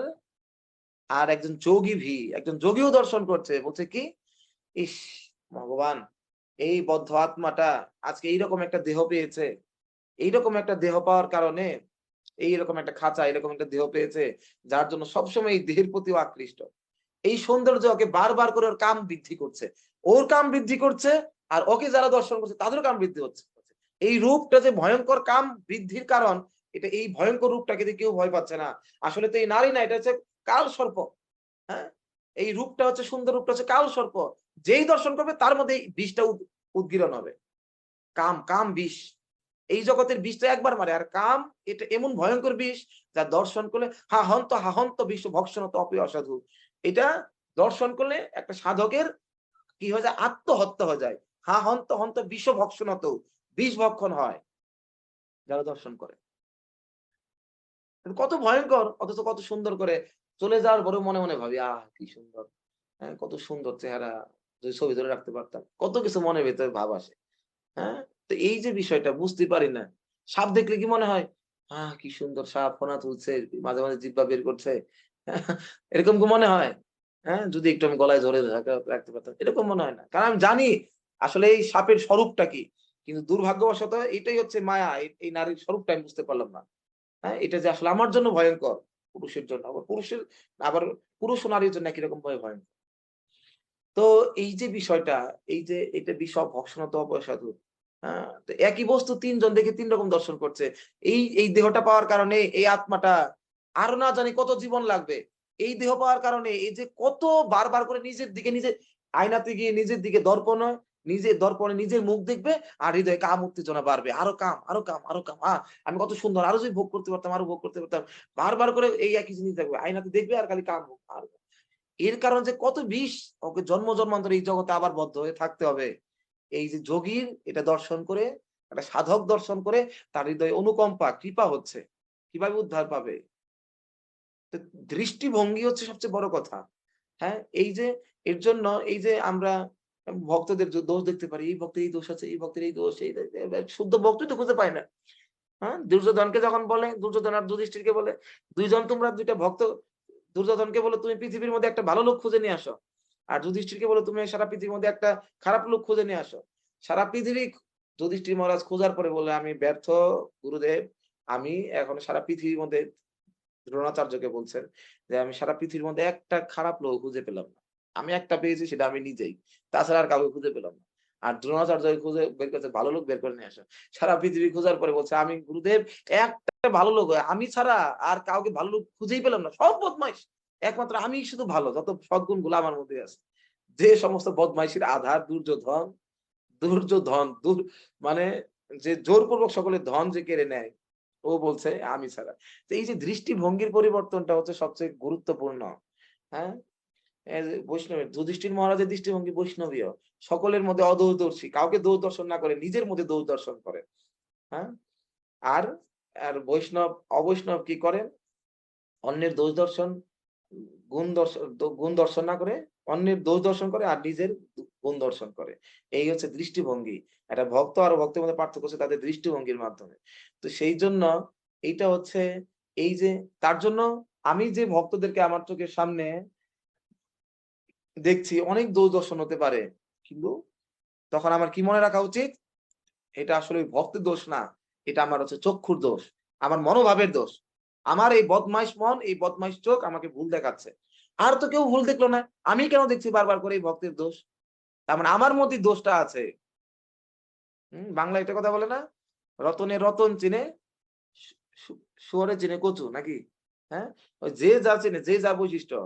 আর একজন যোগীও দর্শন করছে, বলছে কি, ইস ভগবান, এই বদ্ধ আত্মাটা আজকে এইরকম একটা দেহ পেয়েছে। এইরকম একটা দেহ পাওয়ার কারণে, এইরকম একটা খাঁচা, এরকম একটা দেহ পেয়েছে, যার জন্য সবসময় এই দেহের প্রতিও আকৃষ্ট। এই সৌন্দর্য ওকে বারবার করে ওর কাম বৃদ্ধি করছে। ওর কাম বৃদ্ধি করছে, আর ওকে যারা দর্শন করছে তাদেরও কাম বৃদ্ধি হচ্ছে। এই রূপটা যে ভয়ঙ্কর কাম বৃদ্ধির কারণ, এটা এই ভয়ঙ্কর রূপটাকে কেউ ভয় পাচ্ছে না। আসলে তো এই নারী না, এটা হচ্ছে কাল সর্প। হ্যাঁ, এই রূপটা হচ্ছে, সুন্দর রূপটা হচ্ছে কাল সর্প। যেই দর্শন করবে তার মধ্যে এই বিষটা উদ্গীরণ হবে। কাম, কাম বিষ। এই জগতের বিষটা একবার মারে। আর কাম এটা এমন ভয়ঙ্কর বিষ, যা দর্শন করলে হা হন্ত বিশ্ব ভক্ষণত অপি অসাধু। এটা দর্শন করলে একটা সাধকের কি হয়ে যায়, আত্মহত্যা হয়ে যায়। হন্ত হন্ত বিশ্ব ভক্ষণত, বিষ ভক্ষণ হয় যারা দর্শন করে। কত ভয়ঙ্কর, অথচ কত সুন্দর করে চলে যাওয়ার পরে মনে মনে ভাবি কি সুন্দর, হ্যাঁ, কত সুন্দর চেহারা, যদি ছবি ধরে রাখতে পারতাম। কত কিছু মনের ভেতরে ভাব আসে। হ্যাঁ, তো এই যে বিষয়টা বুঝতে পারি না। সাপ দেখলে কি মনে হয়, কি সুন্দর সাপ, ফনা তুলছে, মাঝে মাঝে জিহ্বা বের করছে, এরকম কি মনে হয়? হ্যাঁ, যদি একটু আমি গলায় ধরে রাখতে পারতাম, এরকম মনে হয় না। কারণ আমি জানি আসলে এই সাপের স্বরূপটা কি। কিন্তু দুর্ভাগ্যবশত এটাই হচ্ছে মায়া। এই নারীর স্বরূপটা আমি বুঝতে পারলাম না। হ্যাঁ? এটা যে আসলে আমার জন্য ভয়ংকর, পুরুষের জন্য। আবার পুরুষ ও নারীর জন্য একই রকম ভাবে ভয়ংকর। তো এই যে বিষয়টা, এই যে এটা বিষম ভক্ষণত অপসাধু। তো একই বস্তু ৩ জন দেখে ৩ রকম দর্শন করছে। এই দেহটা পাওয়ার কারণে এই আত্মাটা আরো না জানি কত জীবন লাগবে। এই দেহ পাওয়ার কারণে এই যে কত বারবার করে নিজের দিকে নিজে আয়নাতে গিয়ে নিজের দিকে নিজের দর্পণে নিজের মুখ দেখবে আর হৃদয়ে কাম উত্তেজনা বাড়বে। আরো কাম, আরো কাম, আরো কাম। আমি কত সুন্দর, আরো যদি ভোগ করতে পারতাম, আরো ভোগ করতে পারতাম। বারবার করে এই একই জিনিস দেখবে। আয়নাতে দেখবে আর খালি কাম হোক, আর এর কারণ যে কত বিষ, ওকে জন্ম জন্মান্তর এই জগতে আবার বদ্ধ হয়ে থাকতে হবে। এই যে যোগীর এটা দর্শন করে, একটা সাধক দর্শন করে তার হৃদয়ে অনুকম্পা, কৃপা হচ্ছে। কিভাবে উদ্ধার পাবে? তো দৃষ্টিভঙ্গি হচ্ছে সবচেয়ে বড় কথা। হ্যাঁ? এই যে এর জন্য এই যে আমরা ভক্তদের দোষ দেখতে পারি। এই ভক্তের এই দোষ আছে, এই ভক্তের এই দোষ, শুদ্ধ ভক্তই তো খুঁজে পায় না। হ্যাঁ? দুর্যোধনকে যখন বলে, দুর্যোধন আর যুধিষ্ঠিরকে বলে, ২ জন তোমরা ২ টা ভক্ত, দুর্যোধনকে বলো তুমি পৃথিবীর মধ্যে একটা ভালো লোক খুঁজে নিয়ে আসো। আর যুধিষ্ঠিরকে বলো তুমি সারা পৃথিবীর মধ্যে একটা খারাপ লোক খুঁজে নিয়ে আসো। সারা পৃথিবী যুধিষ্ঠির মহারাজ খোঁজার পরে বললে, আমি ব্যর্থ গুরুদেব। আমি এখন সারা পৃথিবীর মধ্যে দ্রোণাচার্যকে বলছেন যে, আমি সারা পৃথিবীর মধ্যে একটা খারাপ লোক খুঁজে পেলাম না। আমি একটা পেয়েছি সেটা আমি নিজেই। তাছাড়া আর কাউকে খুঁজে পেলাম না। আর দ্রোণাচার্য খুঁজে বের করেছে ভালো লোক বের করে নিয়ে আসো। সারা পৃথিবী খোঁজার পরে বলছে, আমি গুরুদেব একটা ভালো লোক আমি ছাড়া আর কাউকে ভালো লোক খুঁজেই পেলাম না। সব বদমাইশ। একমাত্র আমিই শুধু ভালো। যত সদ্গুণগুলো আমার মধ্যে আছে। যে সমস্ত বদমাইশির আধার দুর্যোধন, দুর্যোধন দূর মানে যে জোরপূর্বক সকলের ধন যে কেড়ে নেয়, ও বলছে আমি ছাড়া। তো এই যে দৃষ্টিভঙ্গির পরিবর্তনটা হচ্ছে সবচেয়ে গুরুত্বপূর্ণ। হ্যাঁ? এই যে বৈষ্ণবের যুধিষ্ঠির মহারাজের দৃষ্টিভঙ্গি বৈষ্ণবীয়। সকলের মধ্যে অদূরদর্শী। কাউকে দূর দর্শন না করে নিজের মধ্যে দূর দর্শন করে। হ্যাঁ? আর আর অবৈষ্ণব কি করে? অন্যের দোষ দর্শন, গুণ দর্শন না করে অন্যের দোষ দর্শন করে আর নিজের গুণ দর্শন করে। এই হচ্ছে দৃষ্টিভঙ্গি। একটা ভক্ত আর ভক্তের মধ্যে পার্থক্য হচ্ছে তাদের দৃষ্টিভঙ্গির মাধ্যমে। তো সেইজন্য এইটা হচ্ছে এই যে তার জন্য আমি যে ভক্তদেরকে আমার চোখের সামনে দেখছি অনেক দোষ দর্শন হতে পারে। কিন্তু তখন আমার কি মনে রাখা উচিত? এটা আসলে ওই ভক্তের দোষ না। এটা আমার হচ্ছে চক্ষুর দোষ। আমার মনোভাবের দোষ। আমার এই বদমাইশ মন, এই বদমাইশ চোখ আমাকে ভুল দেখাচ্ছে। আর তো কেউ ভুল দেখলো না। আমি কেন দেখছি বারবার করে এই ভক্তের দোষ? তার মানে আমার মধ্যেই দোষটা আছে। বাংলায় একটা কথা বলে না? রতনে রতন চিনে, সু সু শুয়োরে চিনে কচু নাকি? হ্যাঁ? ওই যে যা চিনে, যে যা বৈশিষ্ট্য।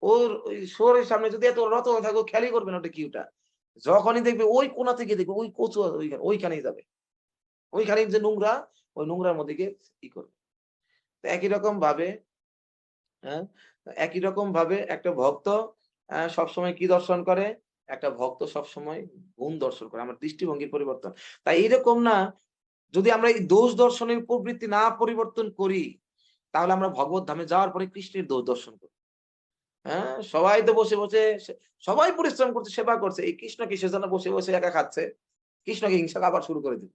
ওর ওই শুয়োরের সামনে যদি এত রতন থাকে ও খেয়ালই করবে না ওটা কি ওটা। যখনই দেখবে ওই কোণা থেকে দেখবে ওই কচু ওইখানেই যাবে। ওইখানেই যে নোংরা, ওই নোংরার মধ্যে গিয়ে করবে। তো একই রকম ভাবে হ্যাঁ? একই রকম ভাবে একটা ভক্ত সবসময় কি দর্শন করে? একটা ভক্ত সবসময় গুণ দর্শন করে। আমার দৃষ্টিভঙ্গির পরিবর্তন। তাই এইরকম না, যদি আমরা এই দোষ দর্শনের প্রবৃত্তি না পরিবর্তন করি, তাহলে আমরা ভগবত ধামে যাওয়ার পরে কৃষ্ণের দোষ দর্শন করব। হ্যাঁ? সবাই তো বসে সবাই পরিশ্রম করছে, সেবা করছে। এই কৃষ্ণ কিসের জন্য বসে একা খাচ্ছে? কৃষ্ণকে হিংসা আবার শুরু করে দিল।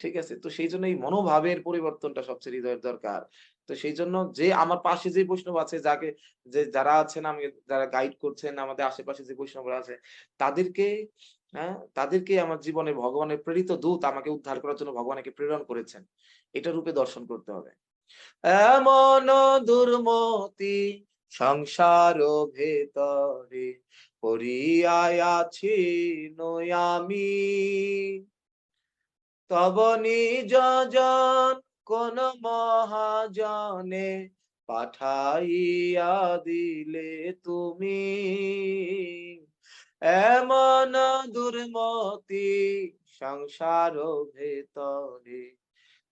ঠিক আছে? তো সেইজন্য এই মনোভাবের পরিবর্তনটা সবচেয়ে হৃদয়ের দরকার। তো সেইজন্য যে আমার পাশে যে বৈষ্ণব আছে যারা আছেন যারা গাইড করছেন আমাদের আশেপাশে যে বৈষ্ণবরা আছে তাদেরকে তাদেরকে আমার জীবনে ভগবানের প্রেরিত দূত আমাকে উদ্ধার করার জন্য ভগবান একে প্রেরণ করেছেন। এটা রূপে দর্শন করতে হবে। এমন দুর্মতি সংসার ভেতরে পড়িয়া আছি আমি। তব নিজ জন কোন মহাজনে পাঠাইয়া দিলে তুমি। এমন দুর্মতি সংসার ভেতরে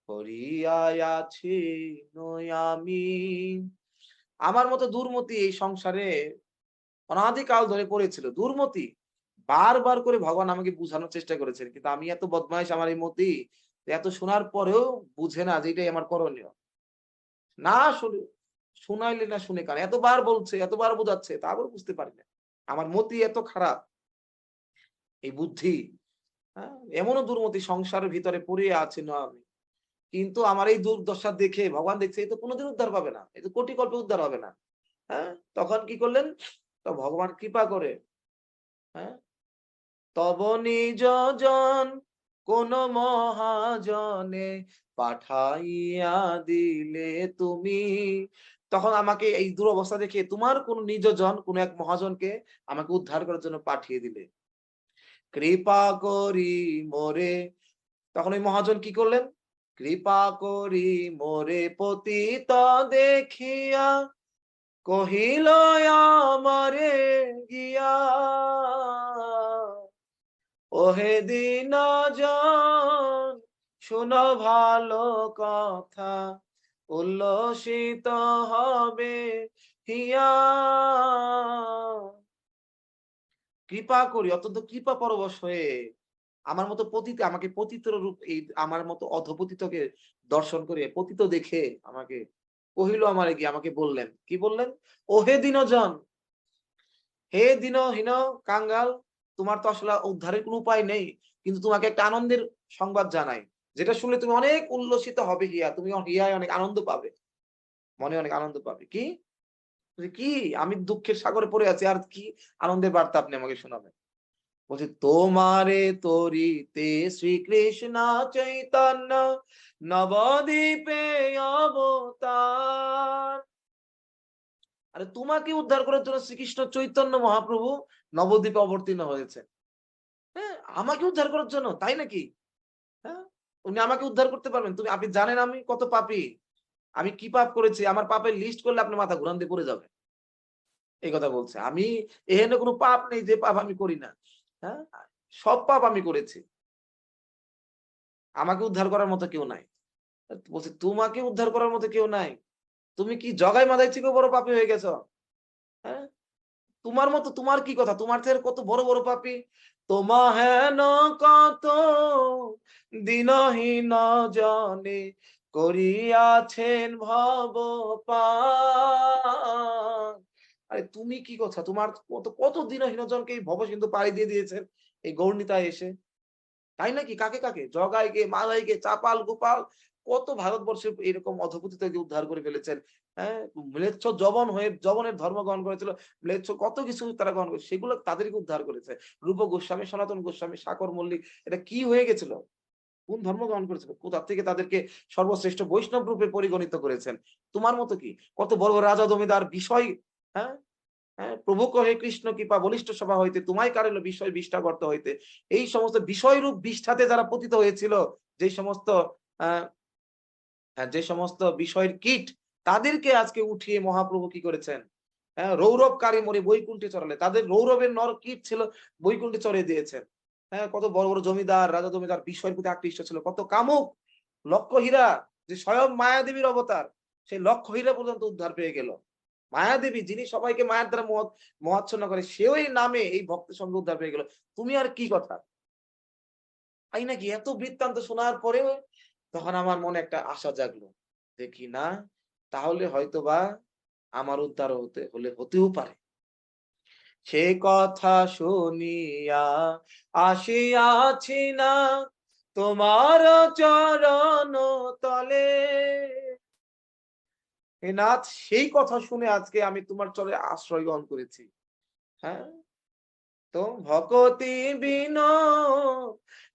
পড়িয়া আছি আমি। আমার মতো দুর্মতি এই সংসারে অনাদিকাল ধরে পড়েছিল। দুর্মতি। বারবার করে ভগবান আমাকে বুঝানোর চেষ্টা করেছেন। কিন্তু আমি এত বদমাইশ আমার এই মতি, এত শোনার পরেও বুঝে না যে এটাই আমার করণীয়। না শুনে শুনাইলে না শুনে কানে। এতবার বলছে, এতবার বোঝাচ্ছে, তারপরেও বুঝতে পারি না। আমার মতি এত খারাপ, এই বুদ্ধি, হ্যাঁ? এমনও দুর্মতি সংসারের ভিতরে পড়িয়া আছি না আমি। কিন্তু আমার এই দুর্দশা দেখে ভগবান দেখছে, এ তো কোনদিন উদ্ধার পাবে না। এ তো কোটি কল্পে উদ্ধার হবে না। হ্যাঁ? তখন কি করলেন? তো ভগবান কৃপা করে। হ্যাঁ, তব নিজ জন কোন মহাজনে পাঠাইয়া দিলে তুমি। তখন আমাকে এই দুরবস্থা দেখে তোমার কোন নিজজন কোন এক মহাজনকে আমাকে উদ্ধার করার জন্য পাঠিয়ে দিলে। কৃপা করি মোরে, তখন ওই মহাজন কি করলেন? কৃপা করি মোরে পতিত দেখিয়া কহিল আমারে গিয়া, ওহে দীনজন শুনো ভালো কথা, উল্লসিত হবে হিয়া। কৃপা করি, অত্যন্ত কৃপা পরবশ হয়ে আমার মতো পতিত, আমাকে পতিত রূপ, এই আমার মতো অধপতিতকে দর্শন করে পতিত দেখে আমাকে কহিল আমারে গিয়ে, আমাকে বললেন, কি বললেন? ওহে দীনজন, হে দীনহীন কাঙ্গাল, তোমার তো আসলে উদ্ধারের কোনো উপায় নেই, কিন্তু তোমাকে একটা আনন্দের সংবাদ জানাই, যেটা শুনলে তুমি অনেক উল্লসিত হবে হিয়া, তুমি হিয়ায় অনেক আনন্দ পাবে, মনে অনেক আনন্দ পাবে। কি? কি? আমি দুঃখের সাগরে পড়ে আছি, আর কি আনন্দের বার্তা আপনি আমাকে শোনাবেন? বলছে তোমারে তরিতে শ্রীকৃষ্ণ চৈতন্য নবদ্বীপে অবতার। আরে তোমাকে উদ্ধার করার জন্য শ্রীকৃষ্ণ চৈতন্য মহাপ্রভু নবদ্বীপে অবতীর্ণ হয়েছে। হ্যাঁ, আমাকে উদ্ধার করার জন্য, তাই নাকি? হ্যাঁ, উনি আমাকে উদ্ধার করতে পারবেন? আপনি জানেন আমি কত পাপী, আমি কি পাপ করেছি, আমার পাপের লিস্ট করলে আপনার মাথা ঘুরান দিয়ে পড়ে যাবে। এই কথা বলছে। আমি এখানে কোনো পাপ নেই যে পাপ আমি করি না। হ্যাঁ, সব পাপ আমি করেছি, আমাকে উদ্ধার করার মতো কেউ নাই। বলছে তোমাকে উদ্ধার করার মতো কেউ নাই, তুমি কি জগাই মাদাই থেকেও বড় পাপী হয়ে গেছো? হ্যাঁ, তোমার মতো, তোমার কি কথা, তোমার থেকে কত বড় বড় পাপী। তোমা হেন কত দিনহীন জনে করিয়াছেন ভব পার। আরে তুমি কি কথা, তোমার কত কত দিনহীন জনকে এই ভব সিন্ধু পাড়ি দিয়ে দিয়েছেন এই গৌরনীতায় এসে, তাই নাকি? কাকে কাকে? জগাইকে, মালাইকে, চাপাল, গোপাল, কত ভারতবর্ষে এরকম অধপতিতকে উদ্ধার করে ফেলেছেন। হ্যাঁ, ম্লেচ্ছ যবন হয়ে যবনের ধর্ম গ্রহণ করেছিল, ম্লেচ্ছ কত কিছু তারা গ্রহণ করে, সেগুলো তাদেরকে উদ্ধার করেছে। রূপ গোস্বামী, সনাতন গোস্বামী, সাকর মল্লিক, এটা কি হয়ে গেছিল? কোন ধর্ম গ্রহণ করেছিল? কোথা থেকে তাদেরকে সর্বশ্রেষ্ঠ বৈষ্ণব রূপে পরিগণিত করেছেন? তোমার মতো কি কত বড় বড় রাজা জমিদার বিষয়, হ্যাঁ, হ্যাঁ, প্রভু কহে কৃষ্ণ কৃপা বলিষ্ঠ সভা হইতে তোমায় কারিল বিষয় বিষ্ঠা গর্ত হইতে। এই সমস্ত বিষয়রূপ বিষ্ঠাতে যারা পতিত হয়েছিল, যে সমস্ত আহ যে সমস্ত বিষয়ের কীট, তাদেরকে আজকে উঠিয়ে মহাপ্রভু কি করেছেন? হ্যাঁ, রৌরবকারী মরে বৈকুণ্ঠে চড়ালে, তাদের রৌরবের নর কীট ছিল, বৈকুণ্ঠে চড়িয়ে দিয়েছেন। হ্যাঁ, কত বড় বড় জমিদার, রাজা জমিদার বিষয়ের প্রতি আকৃষ্ট ছিল, কত কামুক, লক্ষ্য হীরা, যে স্বয়ং মায়াদেবীর অবতার, সেই লক্ষ্য হীরা পর্যন্ত উদ্ধার পেয়ে গেল। মায়াদেবী, যিনি সবাইকে মায়ের দ্বারা মোহাচ্ছন্ন করে, সেও এই নামে এই ভক্তের সঙ্গে উদ্ধার পেয়ে গেল। তুমি আর কি কথা, তাই নাকি? এত বৃত্তান্ত শোনার পরেও তখন আমার মনে একটা আশা জাগলো, দেখি না, তাহলে হয়তোবা আমার উদ্ধার হতেও পারে। সে কথা শুনিয়া আসিয়াছি না তোমার চরণ তলে। হে নাথ, সেই কথা শুনে আজকে আমি তোমার চরে আশ্রয় গ্রহণ করেছি। হ্যাঁ, তো ভকতি বিন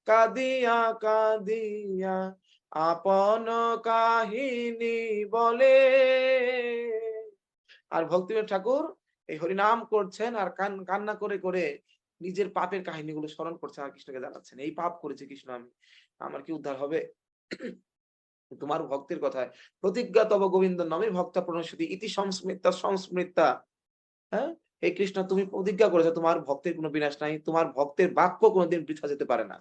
কাঁদিয়া কাঁদিয়া আপন কাহিনী বলে। আর ভক্তিবিনোদ ঠাকুর এই হরিনাম করছেন আর কান্না করে করে নিজের পাপের কাহিনীগুলো স্মরণ করছেন আর কৃষ্ণকে জানাচ্ছেন, এই পাপ করেছে কৃষ্ণ আমি, আমার কি উদ্ধার হবে? তোমার ভক্তের কথায় প্রতিজ্ঞা তব গোবিন্দ নামে ভক্তা প্রণশ্যতি ইতি সংস্মৃতা সংস্মৃতা। হ্যাঁ, হে কৃষ্ণ, তুমি প্রতিজ্ঞা করেছো তোমার ভক্তের কোনো বিনাশ নাই, তোমার ভক্তের বাক্য কোনোদিন বৃথা যেতে পারে না।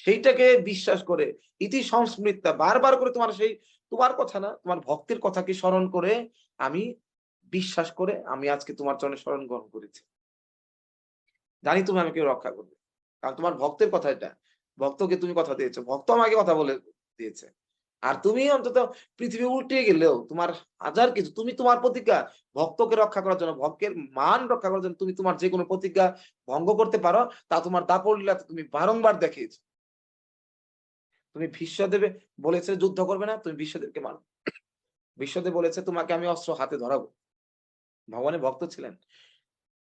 সেইটাকে বিশ্বাস করে ইতি সংস্মৃতা, বারবার করে তোমার সেই, তোমার কথা না, তোমার ভক্তের কথাকে স্মরণ করে আমি বিশ্বাস করে আমি আজকে তোমার চরণে শরণ গ্রহণ করেছি। জানি তুমি আমাকে রক্ষা করবে। কারণ তোমার ভক্তের কথা এটা। ভক্তকে তুমি কথা দিয়েছো। ভক্ত আমাকে কথা বলে দিয়েছে। আর তুমি অন্তত পৃথিবী উল্টে গেলেও তোমার হাজার কিছু, তুমি তোমার প্রতিজ্ঞা ভক্তকে রক্ষা করার জন্য, ভক্তের মান রক্ষা করার জন্য তুমি তোমার যেকোনো প্রতিজ্ঞা ভঙ্গ করতে পারো, তা তোমার দাপট লীলাতে তুমি বারংবার দেখিয়েছো। তুমি ভীষ্মদেবে বলেছে যুদ্ধ করবে না, তুমি ভীষ্মদেবকে মারো। ভীষ্মদেব বলেছে তোমাকে আমি অস্ত্র হাতে ধরাবো। ভগবানের ভক্ত ছিলেন।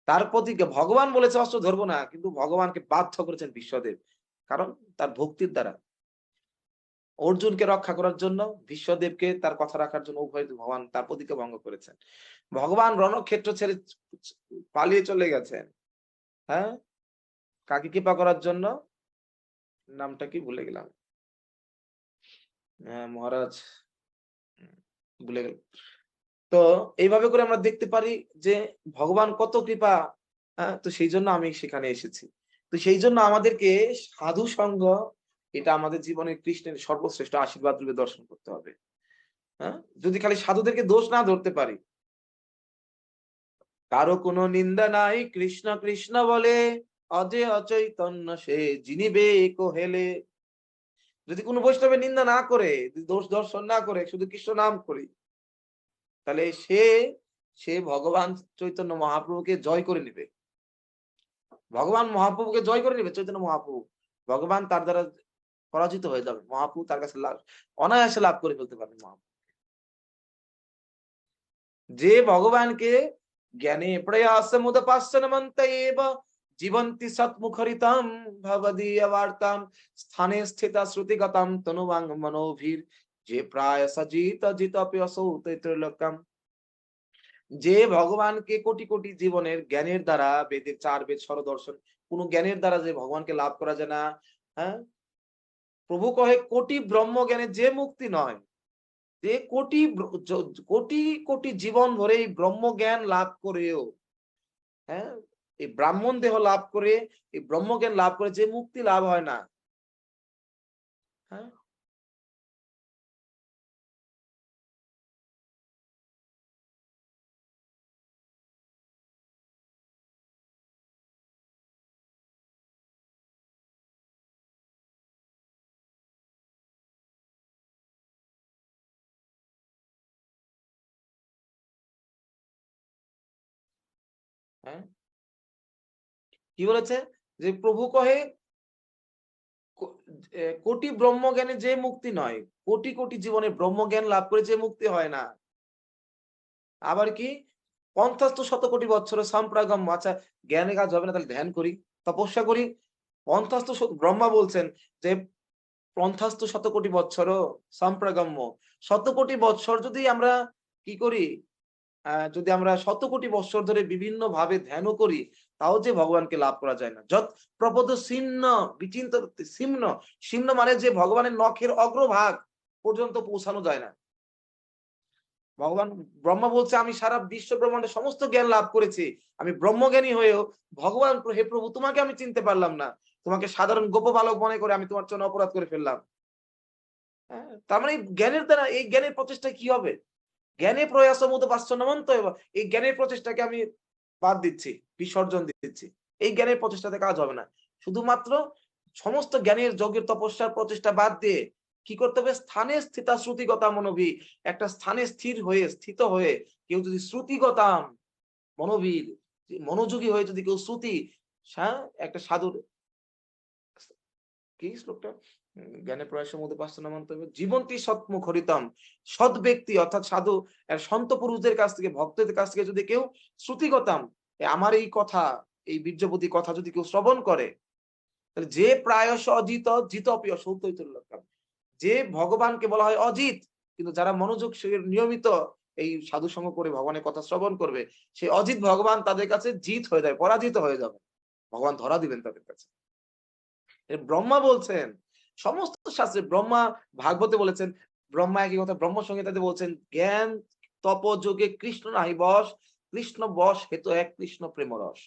তার প্রতিজ্ঞা, ভগবান বলেছে অস্ত্র ধরবো না, কিন্তু ভগবানকে বাধ্য করেছেন বিশ্বদেব, কারণ তার ভক্তির দ্বারা। অর্জুনকে রক্ষা করার জন্য, বিশ্বদেবকে তার কথা রাখার জন্য, উভয় ভগবান তার প্রতিজ্ঞা ভঙ্গ করেছেন। ভগবান রণক্ষেত্র ছেড়ে পালিয়ে চলে গেছেন, হ্যাঁ, কাকে কৃপা করার জন্য, নামটা কি ভুলে গেলাম, মহারাজ, ভুলে গেল। তো এইভাবে করে আমরা দেখতে পারি যে ভগবান কত কৃপা। তো সেই জন্য আমি সেখানে এসেছি। তো সেই জন্য আমাদেরকে সাধু সঙ্গ, এটা আমাদের জীবনের কৃষ্ণের সর্বশ্রেষ্ঠ আশীর্বাদ রূপে দর্শন করতে হবে। হ্যাঁ, যদি খালি সাধুদেরকে দোষ না ধরতে পারি, কারো কোনো নিন্দা নাই কৃষ্ণ কৃষ্ণ বলে, অজে অচৈতন্য সে জিনিবে কোহেলে। যদি কোনো বৈষ্ণবের নিন্দা না করে, দোষ দর্শন না করে, শুধু কৃষ্ণ নাম করি, তাহলে সে সে ভগবান চৈতন্য মহাপ্রভুকে জয় করে নিবে। ভগবান মহাপ্রভুকে জয় করে নিবে, চৈতন্য মহাপ্রভু, ভগবান তার দ্বারা পরাজিত হয়ে যাবে, মহাপ্রভু তার কাছে অনায়াসে লাভ করে ফেলতে পারবে। মহাপ্রভু যে ভগবানকে জ্ঞানে প্রয়াস মুদপাস্যনমন্ত এব জীবন্তি সৎমুখরিতম ভবদীয় বার্তাম স্থানে স্থিতা শ্রুতিগতম তনুবাং মনোভীর যে প্রায় সজিত জিতপি অসৌ ত্রৈলোক্যম। যে ভগবানকে কোটি কোটি জীবনের জ্ঞানের দ্বারা, বেদের 4 বেদ স্বরদর্শন, কোন জ্ঞানের দ্বারা যে ভগবানকে লাভ করা যায় না। হ্যাঁ, প্রভু কহে কোটি ব্রহ্ম জ্ঞানে যে মুক্তি নয়, যে কোটি কোটি কোটি জীবন ধরে এই ব্রহ্ম জ্ঞান লাভ করেও, হ্যাঁ, এই ব্রাহ্মণ দেহ লাভ করে, এই ব্রহ্ম জ্ঞান লাভ করে যে মুক্তি লাভ হয় না। হ্যাঁ, হ্যাঁ, কি বলেছে যে প্রভু কহে কোটি ব্রহ্মজ্ঞানে যে মুক্তি নয়, কোটি কোটি জীবনে ব্রহ্মজ্ঞান লাভ করে যে মুক্তি হয় না। আবার কি, পঞ্চাশ শত কোটি বছর সম্প্রাগম্য। আচ্ছা, জ্ঞানে কাজ হবে না, তাহলে ধ্যান করি, তপস্যা করি। ব্রহ্মা বলছেন যে পঞ্চাশ শত কোটি বছরও সম্প্রাগম্য, শত কোটি বৎসর যদি আমরা কি করি, যদি আমরা শত কোটি বৎসর ধরে বিভিন্ন ভাবে ধ্যানও করি, তাও যে ভগবানকে লাভ করা যায় না। যত প্রপদ ছিন্ন বিচিন্ত ছিন্ন, ছিন্ন মানে যে ভগবানের নখের অগ্রভাগ পর্যন্ত পৌঁছানো যায় না। ভগবান ব্রহ্মা বলছে আমি সারা বিশ্ব ব্রহ্মাণ্ডের সমস্ত জ্ঞান লাভ করেছি, আমি ব্রহ্মজ্ঞানী হয়েও ভগবান, হে প্রভু তোমাকে আমি চিনতে পারলাম না, তোমাকে সাধারণ গোপ বালক মনে করে আমি তোমার জন্য অপরাধ করে ফেললাম। হ্যাঁ, তার মানে জ্ঞানের দ্বারা, এই জ্ঞানের প্রচেষ্টা কি হবে? জ্ঞানে প্রয়াস মতো বাস্তনমন্ত, এই জ্ঞানের প্রচেষ্টাকে আমি বাদ দিচ্ছি, বিসর্জন দিচ্ছি। এই জ্ঞানের প্রচেষ্টাতে কাজ হবে না। শুধুমাত্র সমস্ত জ্ঞানের যজ্ঞের তপস্যার প্রচেষ্টা বাদ দিয়ে কি করতে হবে? স্থানে স্থিতা শ্রুতিগতা মনোভি, একটা স্থানে স্থির হয়ে, স্থিত হয়ে, কেউ যদি শ্রুতিগতা মনোবীর, মনোযোগী হয়ে যদি কেউ শ্রুতি, হ্যাঁ, একটা সাধুর কি শ্লোকটা, জ্ঞানের প্রয়াসের মধ্যে পাঁচটা মন্তব্য, জীবন্তী সৎমুখ হরিতম, সৎ ব্যক্তি অর্থাৎ সাধু, সন্ত পুরুষদের কাছ থেকে, ভক্তদের কাছ থেকে যদি কেউ শ্রুতিগতাম, আমার এই কথা, এই বীর্যপতি কথা যদি কেউ শ্রবণ করে, তাহলে যে প্রায়শ অজিত জিত অপিয় সৌতৈতল্যকাম, যে ভগবানকে বলা হয় অজিত, কিন্তু যারা মনোযোগ নিয়মিত এই সাধু সঙ্গ করে ভগবানের কথা শ্রবণ করবে, সেই অজিত ভগবান তাদের কাছে জিত হয়ে যায়, পরাজিত হয়ে যাবে, ভগবান ধরা দিবেন তাদের কাছে। ব্রহ্মা বলছেন, সমস্ত শাস্ত্রে ব্রহ্মা, ভাগবতে বলেছেন, ব্রহ্মা একই কথা ব্রহ্ম সংহিতাতে বলছেন, জ্ঞান তপ যোগে কৃষ্ণ নাহি বশ, কৃষ্ণ বশ হেতু এক কৃষ্ণ প্রেম রস।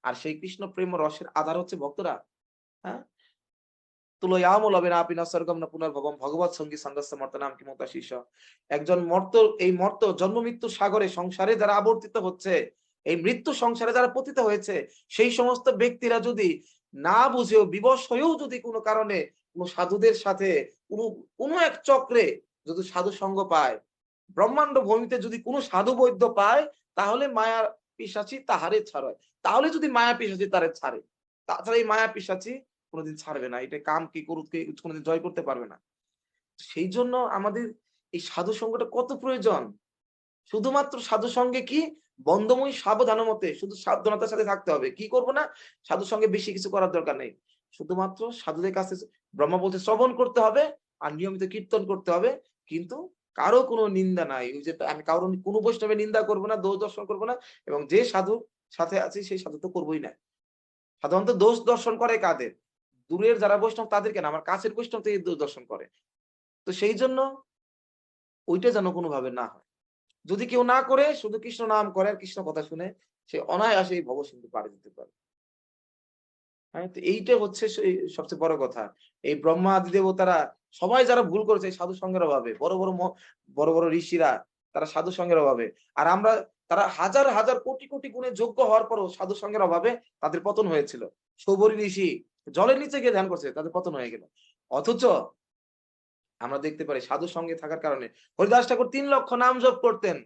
আর সেই কৃষ্ণ প্রেম রসের আধার হচ্ছে ভক্তরা। হ্যাঁ, তুলয়ামলবেনাপি না স্বর্গম না পুনর্ভবম ভগবৎ সঙ্গী সঙ্গস্য মর্তনাম কিমতা শীর্ষ। একজন মর্ত, এই মর্ত জন্ম মৃত্যু সাগরে, সংসারে যারা আবর্তিত হচ্ছে, এই মৃত্যু সংসারে যারা পতিত হয়েছে, সেই সমস্ত ব্যক্তিরা যদি না বুঝেও, বিবশ হয়েও যদি কোনো কারণে কোনো সাধুদের সাথে, কোনো কোনো এক চক্রে যদি সাধু সঙ্গ পায়, ব্রহ্মাণ্ড ভূমিতে যদি কোনো সাধু বৈদ্য পায়, তাহলে মায়া পিশাচি তাহারে ছাড়ায়, তাহলে যদি মায়া পিশাচি তারে ছাড়ে, তাছাড়া এই মায়া পিশাচি কোনোদিন ছাড়বে না, এটা কাম কি ক্রোধকে কোনোদিন জয় করতে পারবে না। সেই জন্য আমাদের এই সাধু সঙ্গটা কত প্রয়োজন। শুধুমাত্র সাধু সঙ্গে কি বন্ধময় সাবধান মতে, শুধু সাবধানতার সাথে থাকতে হবে। কি করব না? সাধুর সঙ্গে বেশি কিছু করার দরকার নেই। শুধুমাত্র সাধুদের কাছে ব্রহ্মা বলছে শ্রবণ করতে হবে আর নিয়মিত কীর্তন করতে হবে। কিন্তু কারো কোনো নিন্দা নাই। ওই যে আমি কারো কোনো বৈষ্ণবের নিন্দা করব না, দোষ দর্শন করব না এবং যে সাধুর সাথে আছি সেই সাধু তো করবই না। সাধারণত দোষ দর্শন করে কাদের? দূরের যারা বৈষ্ণব তাদেরকে না, আমার কাছের বৈষ্ণব থেকে দোষ দর্শন করে। তো সেই জন্য ওইটা যেন কোনোভাবে না হয়। যদি কেউ না করে শুধু কৃষ্ণ নাম করে আর কৃষ্ণ কথা শুনে, সে অনায়াসে এই ভবসিন্ধু পাড়ি দিতে পারে। হ্যাঁ? তো এইটা হচ্ছে সেই সবচেয়ে বড় কথা। এই ব্রহ্মা আদি দেবতারা সবাই যারা ভুল করেছে এই সাধু সঙ্গের অভাবে। বড়, বড় ঋষিরা তারা সাধু সঙ্গের অভাবে। আর আমরা তারা হাজার, হাজার কোটি, কোটি গুণে যোগ্য হওয়ার পরেও সাধু সঙ্গের অভাবে তাদের পতন হয়েছিল। শৌবরী ঋষি জলের নিচে গিয়ে ধ্যান করছে, তাদের পতন হয়ে গেল। অথচ আমরা দেখতে পারি সাধু সঙ্গে থাকার কারণে হরিদাস ঠাকুর ৩ লক্ষ নাম জপ করতেন।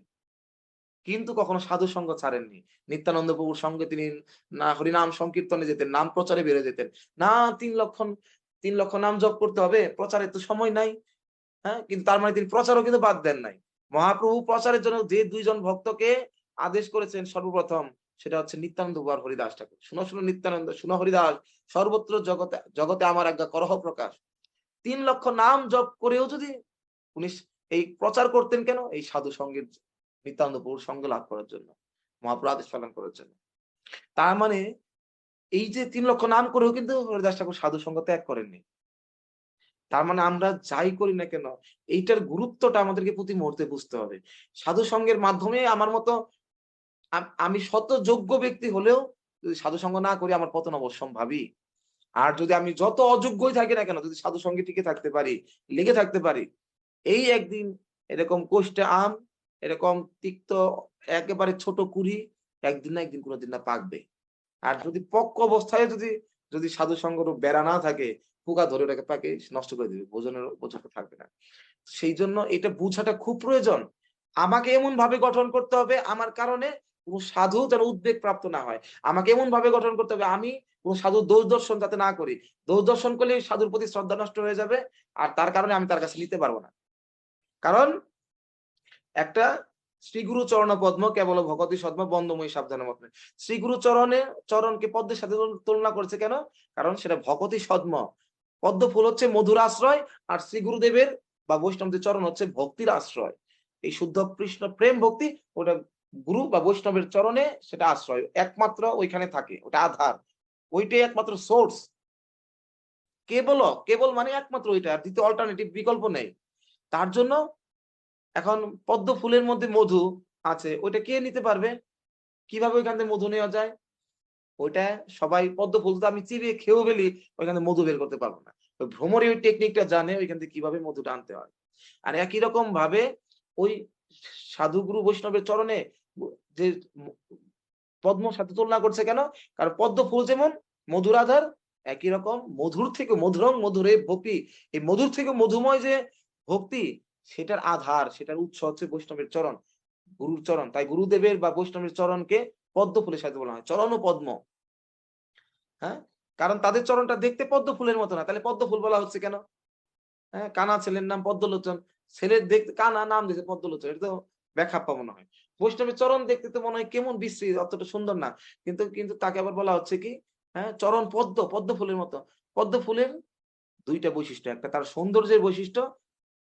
কিন্তু কখনো সাধু সঙ্গ ছাড়েননি। নিত্যানন্দ প্রভুর সঙ্গে তিনি না হরিনাম সংকীর্তনে যেতেন, নাম প্রচারে বেরিয়ে যেতেন। না ৩ লক্ষ নাম জপ করতে হবে, প্রচারের তো সময় নাই। হ্যাঁ? কিন্তু তার মানে তিনি প্রচারও কিন্তু বাদ দেন নাই। মহাপ্রভু প্রচারের জন্য যে ২ জন ভক্তকে আদেশ করেছেন সর্বপ্রথম সেটা হচ্ছে নিত্যানন্দ প্রভু আর হরিদাস ঠাকুর। শুনো, শুনো নিত্যানন্দ, শুনো হরিদাস, সর্বত্র জগতে জগতে আমার আজ্ঞা করহ প্রকাশ। ৩ লক্ষ নাম জপ করেও যদি উনি এই প্রচার করতেন কেন? এই সাধু সঙ্গের নিত্যানন্দ প্রভুর সঙ্গ লাভ করার জন্য। মহাপ্রভু আদেশ পালন করার জন্য। তার মানে এই যে ৩ লক্ষ নাম করেও কিন্তু হরিদাস ঠাকুর সাধু সঙ্গ ত্যাগ করেননি। তার মানে আমরা যাই করি না কেন এইটার গুরুত্বটা আমাদেরকে প্রতি মুহূর্তে বুঝতে হবে। সাধু সঙ্গের মাধ্যমে আমার মতো আমি শত যোগ্য ব্যক্তি হলেও যদি সাধু সঙ্গ না করি আমার পতন অবশ্যম্ভাবী। আর যদি আমি যত অযোগ্যই থাকি না কেন যদি সাধু সঙ্গে টিকে থাকতে পারি, লেগে থাকতে পারি, এই একদিন এরকম কোষ্ঠে আম, এরকম তিক্ত একেবারে ছোট কুড়ি একদিন না একদিন কোনদিন না পাকবে। আর যদি পক্ক অবস্থায় যদি যদি সাধু সঙ্গর বেড়া না থাকে, পোকা ধরে ওটাকে পাকে নষ্ট করে দিবে। ভোজনের উপযুক্ত থাকবে না। সেই জন্য এটা বুঝাটা খুব প্রয়োজন। আমাকে এমন ভাবে গঠন করতে হবে আমার কারণে কোন সাধু যেন উদ্বেগ প্রাপ্ত না হয়। আমাকে এমন ভাবে গঠন করতে হবে আমি কোন সাধুর দোষ দর্শন যাতে না করি। দোষ দর্শন করলে সাধুর প্রতি শ্রদ্ধা নষ্ট হয়ে যাবে। আর তার কারণে আমি তার কাছে নিতে পারব না। কারণ একটা শ্রীগুরু চরণ পদ্ম কেবল ভগতি সদ্ম বন্দময়ী সাবধান মত। শ্রীগুরু চরণকে পদ্মের সাথে তুলনা করেছে কেন? কারণ সেটা ভগতি সদ্ম। পদ্ম ফুল হচ্ছে মধুর আশ্রয় আর শ্রী গুরুদেবের বা বৈষ্ণবদের চরণ হচ্ছে ভক্তির আশ্রয়। এই শুদ্ধ কৃষ্ণ প্রেম ভক্তি ওটা গুরু বা বৈষ্ণবের চরণে সেটা আশ্রয় একমাত্র ওইখানে থাকে, ওটা আধার, ওইটাই একমাত্র সোর্স। কেবল মানে একমাত্র ওইটা, আর দ্বিতীয় অল্টারনেটিভ বিকল্প নেই। তার জন্য এখন পদ্ম ফুলের মধ্যে মধু আছে, ওইটা কে নিতে পারবে? কিভাবে ওইখান থেকে মধু নেওয়া যায়? ওইটা সবাই পদ্ম ফুল তো আমি চিবিয়ে খেয়েও ফেলি, ওইখান থেকে মধু বের করতে পারবো না। ওই ভ্রমরই ওই টেকনিকটা জানে ওইখান থেকে কিভাবে মধুটা আনতে হয়। আর একই রকম ভাবে ওই সাধুগুরু বৈষ্ণবের চরণে যে পদ্মর সাথে তুলনা করছে কেন? কারণ পদ্ম ফুল যেমন মধুর আধার, একই রকম মধুর থেকে মধুরং মধুরে ভক্তি, এই মধুর থেকে মধুময় যে ভক্তি সেটার আধার, সেটার উৎস হচ্ছে বৈষ্ণবের চরণ, গুরুর চরণ। তাই গুরুদেবের বা বৈষ্ণবের চরণকে পদ্ম ফুলের সাথে বলা হয়, চরণ ও পদ্ম। হ্যাঁ? কারণ তাদের চরণটা দেখতে পদ্ম ফুলের মতো না। তাহলে পদ্ম ফুল বলা হচ্ছে কেন? হ্যাঁ? কানা ছেলের নাম পদ্মলোচন। ছেলের দেখতে কানা, নাম দিয়েছে পদ্মলোচন। এটা তো ব্যাখাপ্পা মনে হয়। বৈষ্ণবের চরণ দেখতে তো মনে হয় কেমন বিশ্রী, অতটা সুন্দর না। কিন্তু তাকে আবার বলা হচ্ছে কি? হ্যাঁ? চরণ পদ্ম, পদ্ম ফুলের মতো। পদ্ম ফুলের ২ টা বৈশিষ্ট্য। একটা তার সৌন্দর্যের বৈশিষ্ট্য,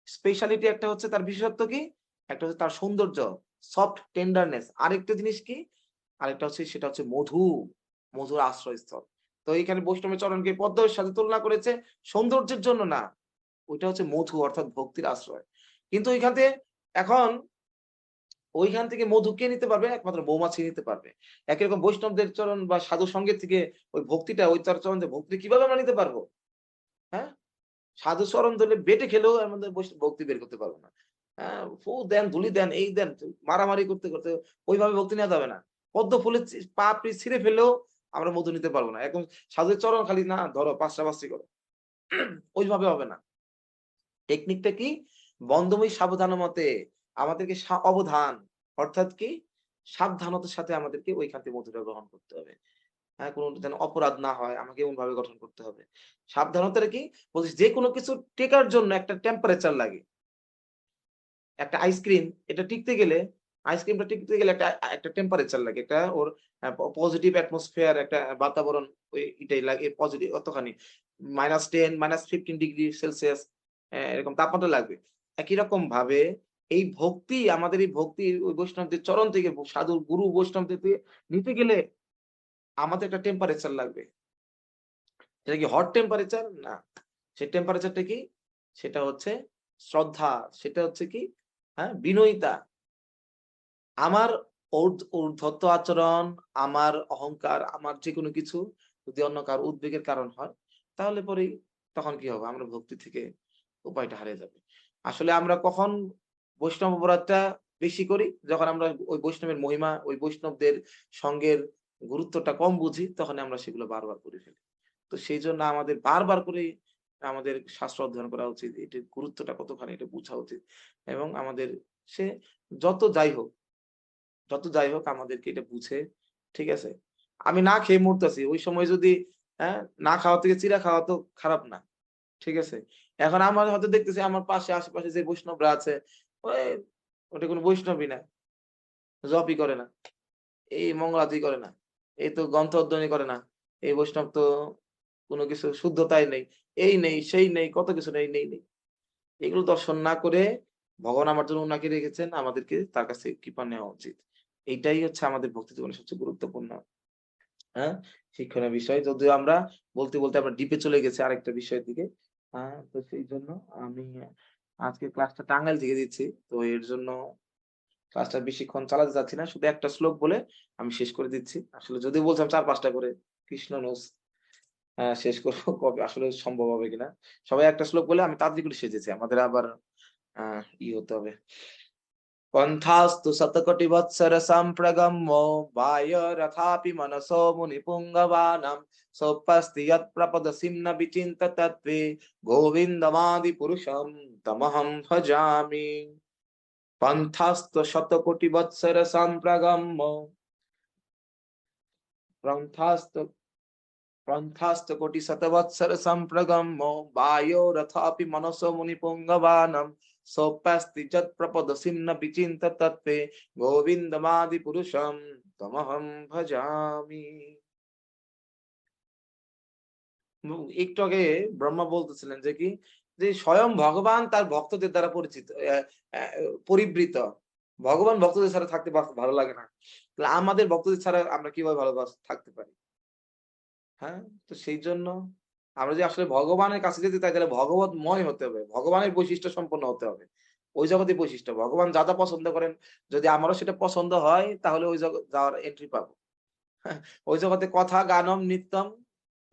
স্পেশালিটি একটা হচ্ছে তার বিশেষত্ব কি? একটা হচ্ছে তার সৌন্দর্য, সফট টেন্ডারনেস। আরেকটা জিনিস কি? আরেকটা হচ্ছে সেটা হচ্ছে মধু, মধুর আশ্রয়স্থল। তো এইখানে বৈষ্ণবের চরণকে পদ্মের সাথে তুলনা করেছে সৌন্দর্যের জন্য না। ওইটা হচ্ছে মধু অর্থাৎ ভক্তির আশ্রয়। কিন্তু ওইখান থেকে এখন ওইখান থেকে মধু কে নিতে পারবে? একমাত্র মৌমাছি নিতে পারবে। একই রকম বৈষ্ণবদের চরণ বা সাধু সঙ্গের থেকে ওই ভক্তিটা ওই তার চরণ যে ভক্তি কিভাবে আমরা নিতে পারবো? হ্যাঁ? সাধু চরণ ধরলে বেঁটে খেলেও এর মধ্যে ভক্তি বের করতে পারবো না। হ্যাঁ? ফু দেন, ধুলি দেন, এই দেন, মারামারি করতে ওইভাবে ভক্তি নেওয়া যাবে না। পদ্ম ফুলের পাপড়ি ছিঁড়ে ফেললেও আমরা মধু নিতে পারবো না। এখন সাধুর চরণ খালি না ধরো পাঁচটা করো। ওইভাবে হবে না। টেকনিকটা কি? বন্ধময়ী সাবধান মতে আমাদেরকে অবধান অর্থাৎ কি? সাবধানতার সাথে আমাদেরকে ওইখান থেকে মধুটা গ্রহণ করতে হবে। হ্যাঁ? কোন যেন অপরাধ না হয় আমাকে এমনভাবে গঠন করতে হবে। সাবধানতাটা কি? বলছি যেকোনো কিছু টেকার জন্য একটা টেম্পারেচার লাগে। একটা আইসক্রিম এটা টিকতে গেলে আইসক্রিমটা টিকতে গেলে একটা একটা টেম্পারেচার লাগে, একটা ওর পজিটিভ অ্যাটমসফিয়ার, একটা বাতাবরণ, ওই এটাই লাগে পজিটিভ অতখানি -10 -15 ডিগ্রি সেলসিয়াস এরকম তাপমাত্রা লাগবে। একই রকম ভাবে এই ভক্তি, আমাদের এই ভক্তি ওই বৈষ্ণবদের চরণ থেকে সাধু গুরু বৈষ্ণবদের থেকে নিতে গেলে আমাদের একটা টেম্পারেচার লাগবে। সেটা কি হট টেম্পারেচার? না। সেই টেম্পারেচারটা কি? সেটা হচ্ছে শ্রদ্ধা, সেটা হচ্ছে কি? হ্যাঁ, বিনয়িতা। আমার ঔদ্ধত্য আচরণ, আমার অহংকার, আমার যেকোনো কিছু যদি অন্য কারো উদ্বেগের কারণ হয়, তাহলে পরেই তখন কি হবে? আমরা ভক্তি থেকে উপায়টা হারিয়ে যাবে। আসলে আমরা কখন বৈষ্ণব অপরাধটা বেশি করি? যখন আমরা ওই বৈষ্ণবের মহিমা, ওই বৈষ্ণবদের সঙ্গের গুরুত্বটা কম বুঝি, তখনই আমরা সেগুলো বারবার করে ফেলি। তো সেইজন্য আমাদের বারবার করে আমাদের শাস্ত্র অধ্যয়ন করা উচিত। এটির গুরুত্বটা কতখানি এটা বুঝা উচিত। এবং আমাদের সে যত যাই হোক, আমাদেরকে এটা বুঝে, ঠিক আছে? আমি না খেয়ে মরতেছি। ওই সময় যদি হ্যাঁ, না খাওয়া থেকে চিড়া খাওয়া তো খারাপ না। ঠিক আছে? এখন আমার হয়তো দেখতেছি আমার পাশে আশেপাশে যে বৈষ্ণবরা আছে, ওই ওটা কোন বৈষ্ণবই না। জপই করে না। এই মঙ্গলারতি করে না। এই তো গ্রন্থ অধ্যয়নই করে না। এই বৈষ্ণব তো কোন কিছু শুদ্ধতাই নেই। এই নেই, সেই নেই, কত কিছু নেই। এগুলো দর্শন না করে ভগবান আমার জন্য উনাকে রেখেছেন, আমাদেরকে তার কাছ থেকে কৃপা নেওয়া উচিত। এইটাই হচ্ছে আমাদের ভক্তি জীবনের সবচেয়ে গুরুত্বপূর্ণ, হ্যাঁ? শিক্ষণীয় বিষয়। যদিও আমরা বলতে আমরা ডিপে চলে গেছি আরেকটা বিষয়ের দিকে। তো সেইজন্য আমি আজকে ক্লাসটা টাঙ্গাইল থেকে দিচ্ছি। তো এর জন্য ক্লাসটা বেশিক্ষণ চালাতে চাচ্ছি না। শুধু একটা শ্লোক বলে আমি শেষ করে দিচ্ছি। আসলে যদিও বলছিলাম ৪-৫ টা করে, কৃষ্ণ নোস শেষ করব কবে আসলে সম্ভব হবে কিনা। সবাই একটা শ্লোক বলে আমি তাড়াতাড়ি করে সেজেছি। আমাদের আবার আ হতে হবে। পন্থাস্তু শতকোটিবৎসর সম্প্রগম্যো বায়োরথাপি মনসো মুনিপুঙ্গবানাম সোপস্তি যৎপ্রপদসিম ন বিচিন্ত তত্ত্বে গোবিন্দমাদি পুরুষম তমহং ভজামি। পন্থাস্তু শতকোটিবৎসর সম্প্রগম্যো পন্থাস্তু কোটি শতবৎসর সম্প্রগম্যো বায়োরথাপি মনসো মুনিপুঙ্গবানম সোপাস্তি যৎপ্রপদসিম ন বিচিন্ত তত্ত্বে গোবিন্দমাদি পুরুষম তমহং ভজামি। একটু আগে ব্রহ্মা বলতেছিলেন যে কি, যে স্বয়ং ভগবান তার ভক্তদের দ্বারা পরিচিত, পরিবৃত। ভগবান ভক্তদের ছাড়া থাকতে ভালো লাগে না। তাহলে আমাদের ভক্তদের ছাড়া আমরা কিভাবে ভালো থাকতে পারি? হ্যাঁ? তো সেইজন্য আমরা যে আসলে ভগবানের কাছে যেতে চাই, তাহলে ভগবতময় হতে হবে। ভগবানের বৈশিষ্ট্য সম্পন্ন হতে হবে। ওই জগতের বৈশিষ্ট্য। ভগবান যা পছন্দ করেন, যদি আমারও সেটা পছন্দ হয়, তাহলে ওই জগৎ যাওয়ার এন্ট্রি পাবো। হ্যাঁ? ওই জগতে কথা, গানম, নিত্যম,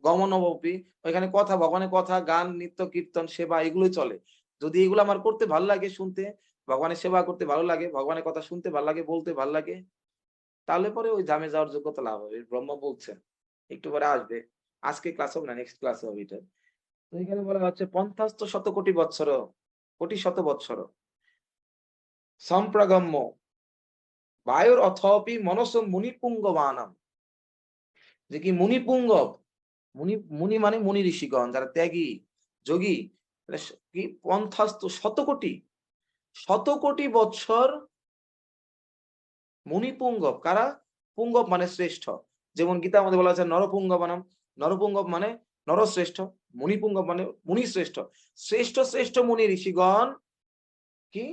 গমনমপি। ওইখানে কথা, ভগবানের কথা, গান, নৃত্য, কীর্তন, সেবা এগুলোই চলে। যদি এগুলো আমার করতে ভালো লাগে শুনতে, ভগবানের সেবা করতে ভালো লাগে, ভগবানের কথা শুনতে ভালো লাগে, বলতে ভালো লাগে, তাহলে পরে ওই ধামে যাওয়ার যোগ্যতা লাভ হবে। ব্রহ্মা বলছেন। একটু পরে আসবে। আজকে ক্লাস হবে না, নেক্সট ক্লাস হবে এটা। তো এখানে বলা হচ্ছে পন্থাস্ত শতকোটি বৎসর, কোটি শত বৎসর সম্প্রাগম্য বায়ুর অথপি মনস মুনিপুঙ্গবানাম। যে কি মুনিপুঙ্গব, মুনি মানে মুনি ঋষিগণ যারা ত্যাগী, যোগী, মানে কি পন্থাস্ত শত কোটি বৎসর মুনিপুঙ্গব কারা? পুঙ্গব মানে শ্রেষ্ঠ। যেমন গীতার মধ্যে বলা আছে নরপুঙ্গবানাম, নরপুঙ্গব মানে নরশ্রেষ্ঠ, মুনিপুঙ্গব মানে মুনি শ্রেষ্ঠ। শ্রেষ্ঠ মুনি ঋষিগণ কি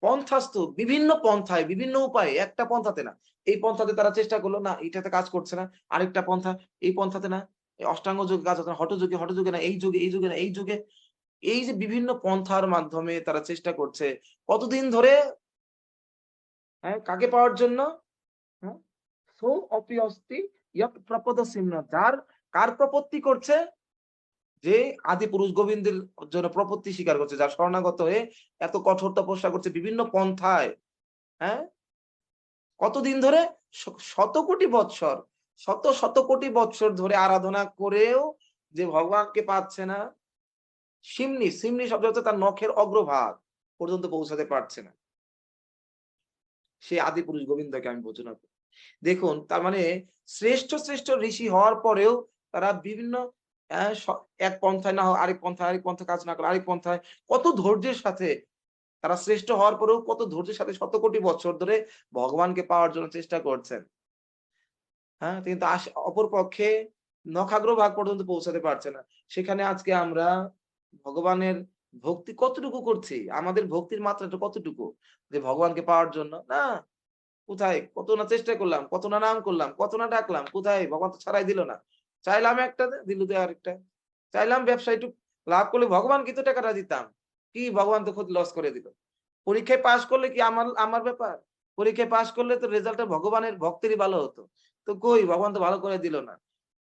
পন্থাস্তু বিভিন্ন পন্থায়, বিভিন্ন উপায়ে, একটা পন্থাতে না। এই পন্থাতে তারা চেষ্টা করলো না, এটাতে কাজ করছে না। আরেকটা পন্থা, এই পন্থাতে না, এই অষ্টাঙ্গ যোগে কাজ হচ্ছে না, হঠযোগে না, এই যুগে না, এই যুগে। এই যে বিভিন্ন পন্থার মাধ্যমে তারা চেষ্টা করছে কতদিন ধরে, হ্যাঁ, কাকে পাওয়ার জন্য? হ্যাঁ, সো অপি অস্তি ইয়ৎ প্রপদসিম্ন, যার কার প্রপত্তি করছে? যে আদি পুরুষ গোবিন্দের জন্য প্রপত্তি স্বীকার করছে, যার শরণাগত হয়ে এত কঠোর তপস্যা করছে বিভিন্ন পন্থায়, হ্যাঁ, কতদিন ধরে? শত কোটি বৎসর, শত কোটি বৎসর ধরে আরাধনা করেও যে ভগবানকে পাচ্ছে না, সিমনি শব্দ হচ্ছে তার নখের অগ্রভাগ পর্যন্ত পৌঁছাতে পারছে না, সে আদি পুরুষ গোবিন্দকে আমি বোঝানো। দেখুন তার মানে শ্রেষ্ঠ ঋষি হওয়ার পরেও তারা বিভিন্ন এক পন্থায় না হয় আরেক পন্থায় কাজ না করে আরেক পন্থায় কত ধৈর্যের সাথে তারা শ্রেষ্ঠ হওয়ার পরেও কত ধৈর্যের সাথে শত কোটি বছর ধরে ভগবানকে পাওয়ার জন্য চেষ্টা করছেন। হ্যাঁ, কিন্তু অপর পক্ষে নখাগ্রভাগ পর্যন্ত পৌঁছাতে পারছে না। সেখানে আজকে আমরা ভগবানের ভক্তি কতটুকু করছি? আমাদের ভক্তির মাত্রাটা কতটুকু? যে ভগবানকে পাওয়ার জন্য? না। কোথায়? কত না চেষ্টা করলাম, কত না নাম করলাম, কত না ডাকলাম। কোথায়? ভগবান তো ছাড়াই দিল না। চাইলাম একটা, দিল তো আরেকটা। চাইলাম ব্যবসায় একটু লাভ করলে ভগবানকে তো টাকাটা দিতাম। কি ভগবান তো খুব লস করে দিল। পরীক্ষায় পাস করলে কি আমার আমার ব্যাপার? পরীক্ষায় পাস করলে তো রেজাল্টটা ভগবানের ভক্তেরই ভালো হতো। তো কই ভগবান তো ভালো করে দিল না।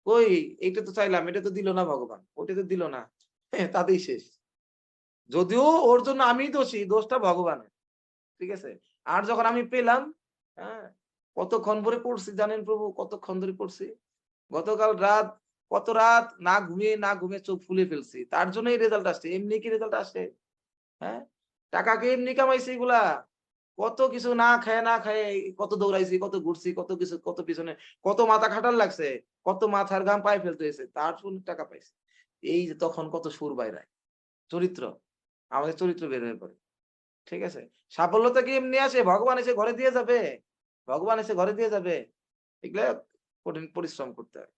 কই এইটা তো চাইলাম, এটা তো দিল না ভগবান। ওটা তো দিল না। হ্যাঁ, তাতেই শেষ। যদিও ওর জন্য আমিই দোষী, দোষটা ভগবানের। ঠিক আছে? আর যখন আমি পেলাম, হ্যাঁ? কতক্ষণ ধরে পড়ছি জানেন প্রভু? কতক্ষণ ধরে পড়ছি? গতকাল রাত কত রাত না ঘুমিয়ে চোখ ফুলে ফেলছি। তার জন্যই রেজাল্ট আসছে। এমনি কি রেজাল্ট আসে? হ্যাঁ? টাকা কে এমনি কামাইছি এগুলা? কত কিছু না খায়ে কত দৌড়াইছি, কত ঘুরছি, কত কিছু, কত পিছনে, কত মাথা খাটাল লাগছে, কত মাথার ঘাম পায়ে ফেলতে হয়েছে। তার জন্য টাকা পাইছি। এই যে তখন কত সুর বাইরায়। চরিত্র, আমাদের চরিত্র বের হয়ে পড়ে। ঠিক আছে? সাফল্যতা কি এমনি আসে? ভগবান এসে ঘরে দিয়ে যাবে? ভগবান এসে ঘরে দিয়ে যাবে? এগুলা কঠিন পরিশ্রম করতে হয়।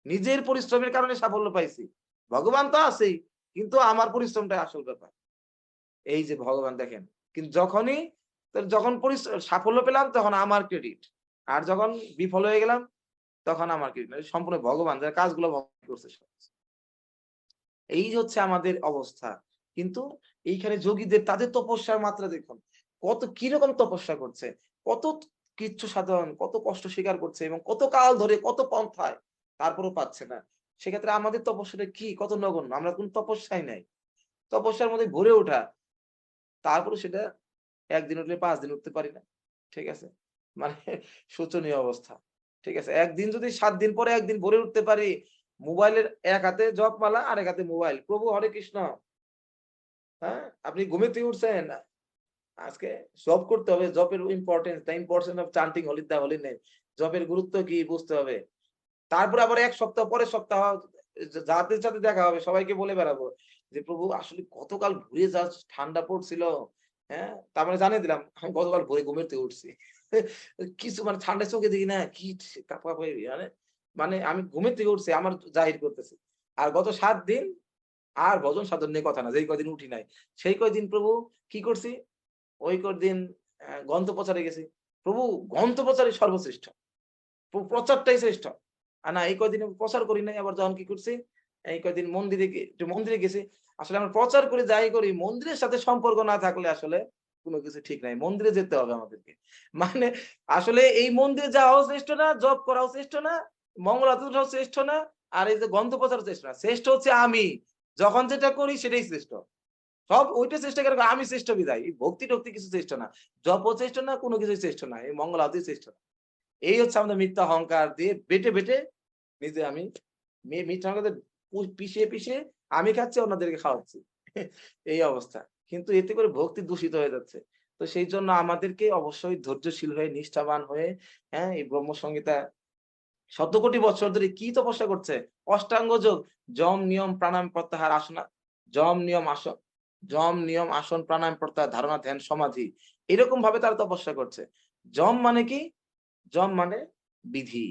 নিজের পরিশ্রমের কারণে সাফল্য পাইছি। ভগবান তো আছেই, কিন্তু আমার পরিশ্রমটাই আসল ব্যাপার। এই যে ভগবান দেখেন। কিন্তু যখনই যখন সাফল্য পেলাম তখন আমার ক্রেডিট। আর যখন বিফল হয়ে গেলাম তখন আমার ক্রেডিট না। সম্পূর্ণ ভগবান যার কাজগুলো ভগবান করছে সব। এই যে হচ্ছে আমাদের অবস্থা। কিন্তু এইখানে যোগীদের তাদের তপস্যার মাত্রা দেখুন। কত কিরকম তপস্যা করছে। কত কৃচ্ছ সাধন, কত কষ্ট স্বীকার করছে এবং কত কাল ধরে কত পন্থায় তারপরেও পাচ্ছে না। সেক্ষেত্রে আমাদের তপস্যাটা কি? কত নগণ্য। আমরা কোন তপস্যাই নাই। তপস্যার মধ্যে ভরে ওঠা। তারপরেও সেটা ১ দিন উঠলে ৫ দিন উঠতে পারি না। ঠিক আছে? মানে শোচনীয় অবস্থা। ঠিক আছে? একদিন যদি ৭ দিন পরে একদিন ভরে উঠতে পারি, মোবাইলের এক হাতে জপমালা আরেক হাতে মোবাইল। প্রভু হরে কৃষ্ণ। হ্যাঁ? আপনি ঘুমে থেকে উঠছেন। আজকে জপ করতে হবে। জপের importance, the importance of chanting holy the holy name. জপের গুরুত্ব কি বুঝতে হবে। তারপরে আবার ১ সপ্তাহ পরের সপ্তাহ যাদের সাথে দেখা হবে সবাইকে বলে বেড়াবো যে, "প্রভু আসলে গতকাল ভোরে যা ঠান্ডা পড়ছিল, হ্যাঁ? তার মানে জানিয়ে দিলাম আমি গতকাল ভোরে ঘুমের থেকে উঠছি।" কিছু মানে ঠান্ডায় চোখে দেখি না কি কাঁপাকাঁপি মানে মানে আমি ঘুমের থেকে উঠছি আমার জাহির করতেছি। আর গত ৭ দিন আর ভজন সাধন নিয়ে কথা না। যেই কয়দিন উঠি নাই। সেই কয়দিন প্রভু কি করছি? ওই কয়দিন গ্রন্থ প্রচারে গেছি। প্রভু গ্রন্থ প্রচারই সর্বশ্রেষ্ঠ। প্রচারটাই শ্রেষ্ঠ। না এই কয়দিন প্রচার করি নাই। আবার যখন কি করছি? এই কয়দিন একটু মন্দিরে গেছি। আসলে আমরা প্রচার করি যাই করি মন্দিরের সাথে সম্পর্ক না থাকলে আসলে কোন কিছু ঠিক নাই। মন্দিরে যেতে হবে আমাদেরকে। মানে আসলে এই মন্দিরে যাওয়াও শ্রেষ্ঠ না, জপ করাও শ্রেষ্ঠ না, মঙ্গল আরতি ওঠাও শ্রেষ্ঠ না, আর এই যে গ্রন্থ প্রচারও শ্রেষ্ঠ না। শ্রেষ্ঠ হচ্ছে আমি। যখন যেটা করি সেটাই শ্রেষ্ঠ। সব ওইটা চেষ্টা করে আমি শ্রেষ্ঠ বিধায়। এই ভক্তি-টক্তি কিছু শ্রেষ্ঠ না। জপও শ্রেষ্ঠ না, কোন কিছুই শ্রেষ্ঠ না। এই মঙ্গল আরতিই শ্রেষ্ঠ না। এই হচ্ছে আমাদের মিথ্যা অহংকার দিয়ে বেঁটে নিজে আমি মিথ্যা অহংকার পিষিয়ে আমি খাচ্ছি অন্যদেরকে খাওয়াচ্ছি। এই অবস্থা। কিন্তু এতে করে ভক্তি দূষিত হয়ে যাচ্ছে। তো সেই জন্য আমাদেরকে অবশ্যই ধৈর্যশীল হয়ে নিষ্ঠাবান হয়ে, হ্যাঁ? এই ব্রহ্মসংহিতা শত কোটি বছর ধরে কি তপস্যা করছে? অষ্টাঙ্গ যোগ, যম, নিয়ম, প্রাণায়াম, প্রত্যাহার, আসনা, যম, নিয়ম, আসন, যম, নিয়ম, আসন, প্রাণায়াম, প্রত্যাহার, ধারণা, ধ্যান, সমাধি। এরকম ভাবে তারা তপস্যা করছে। যম মানে কি? যম মানে বিধি।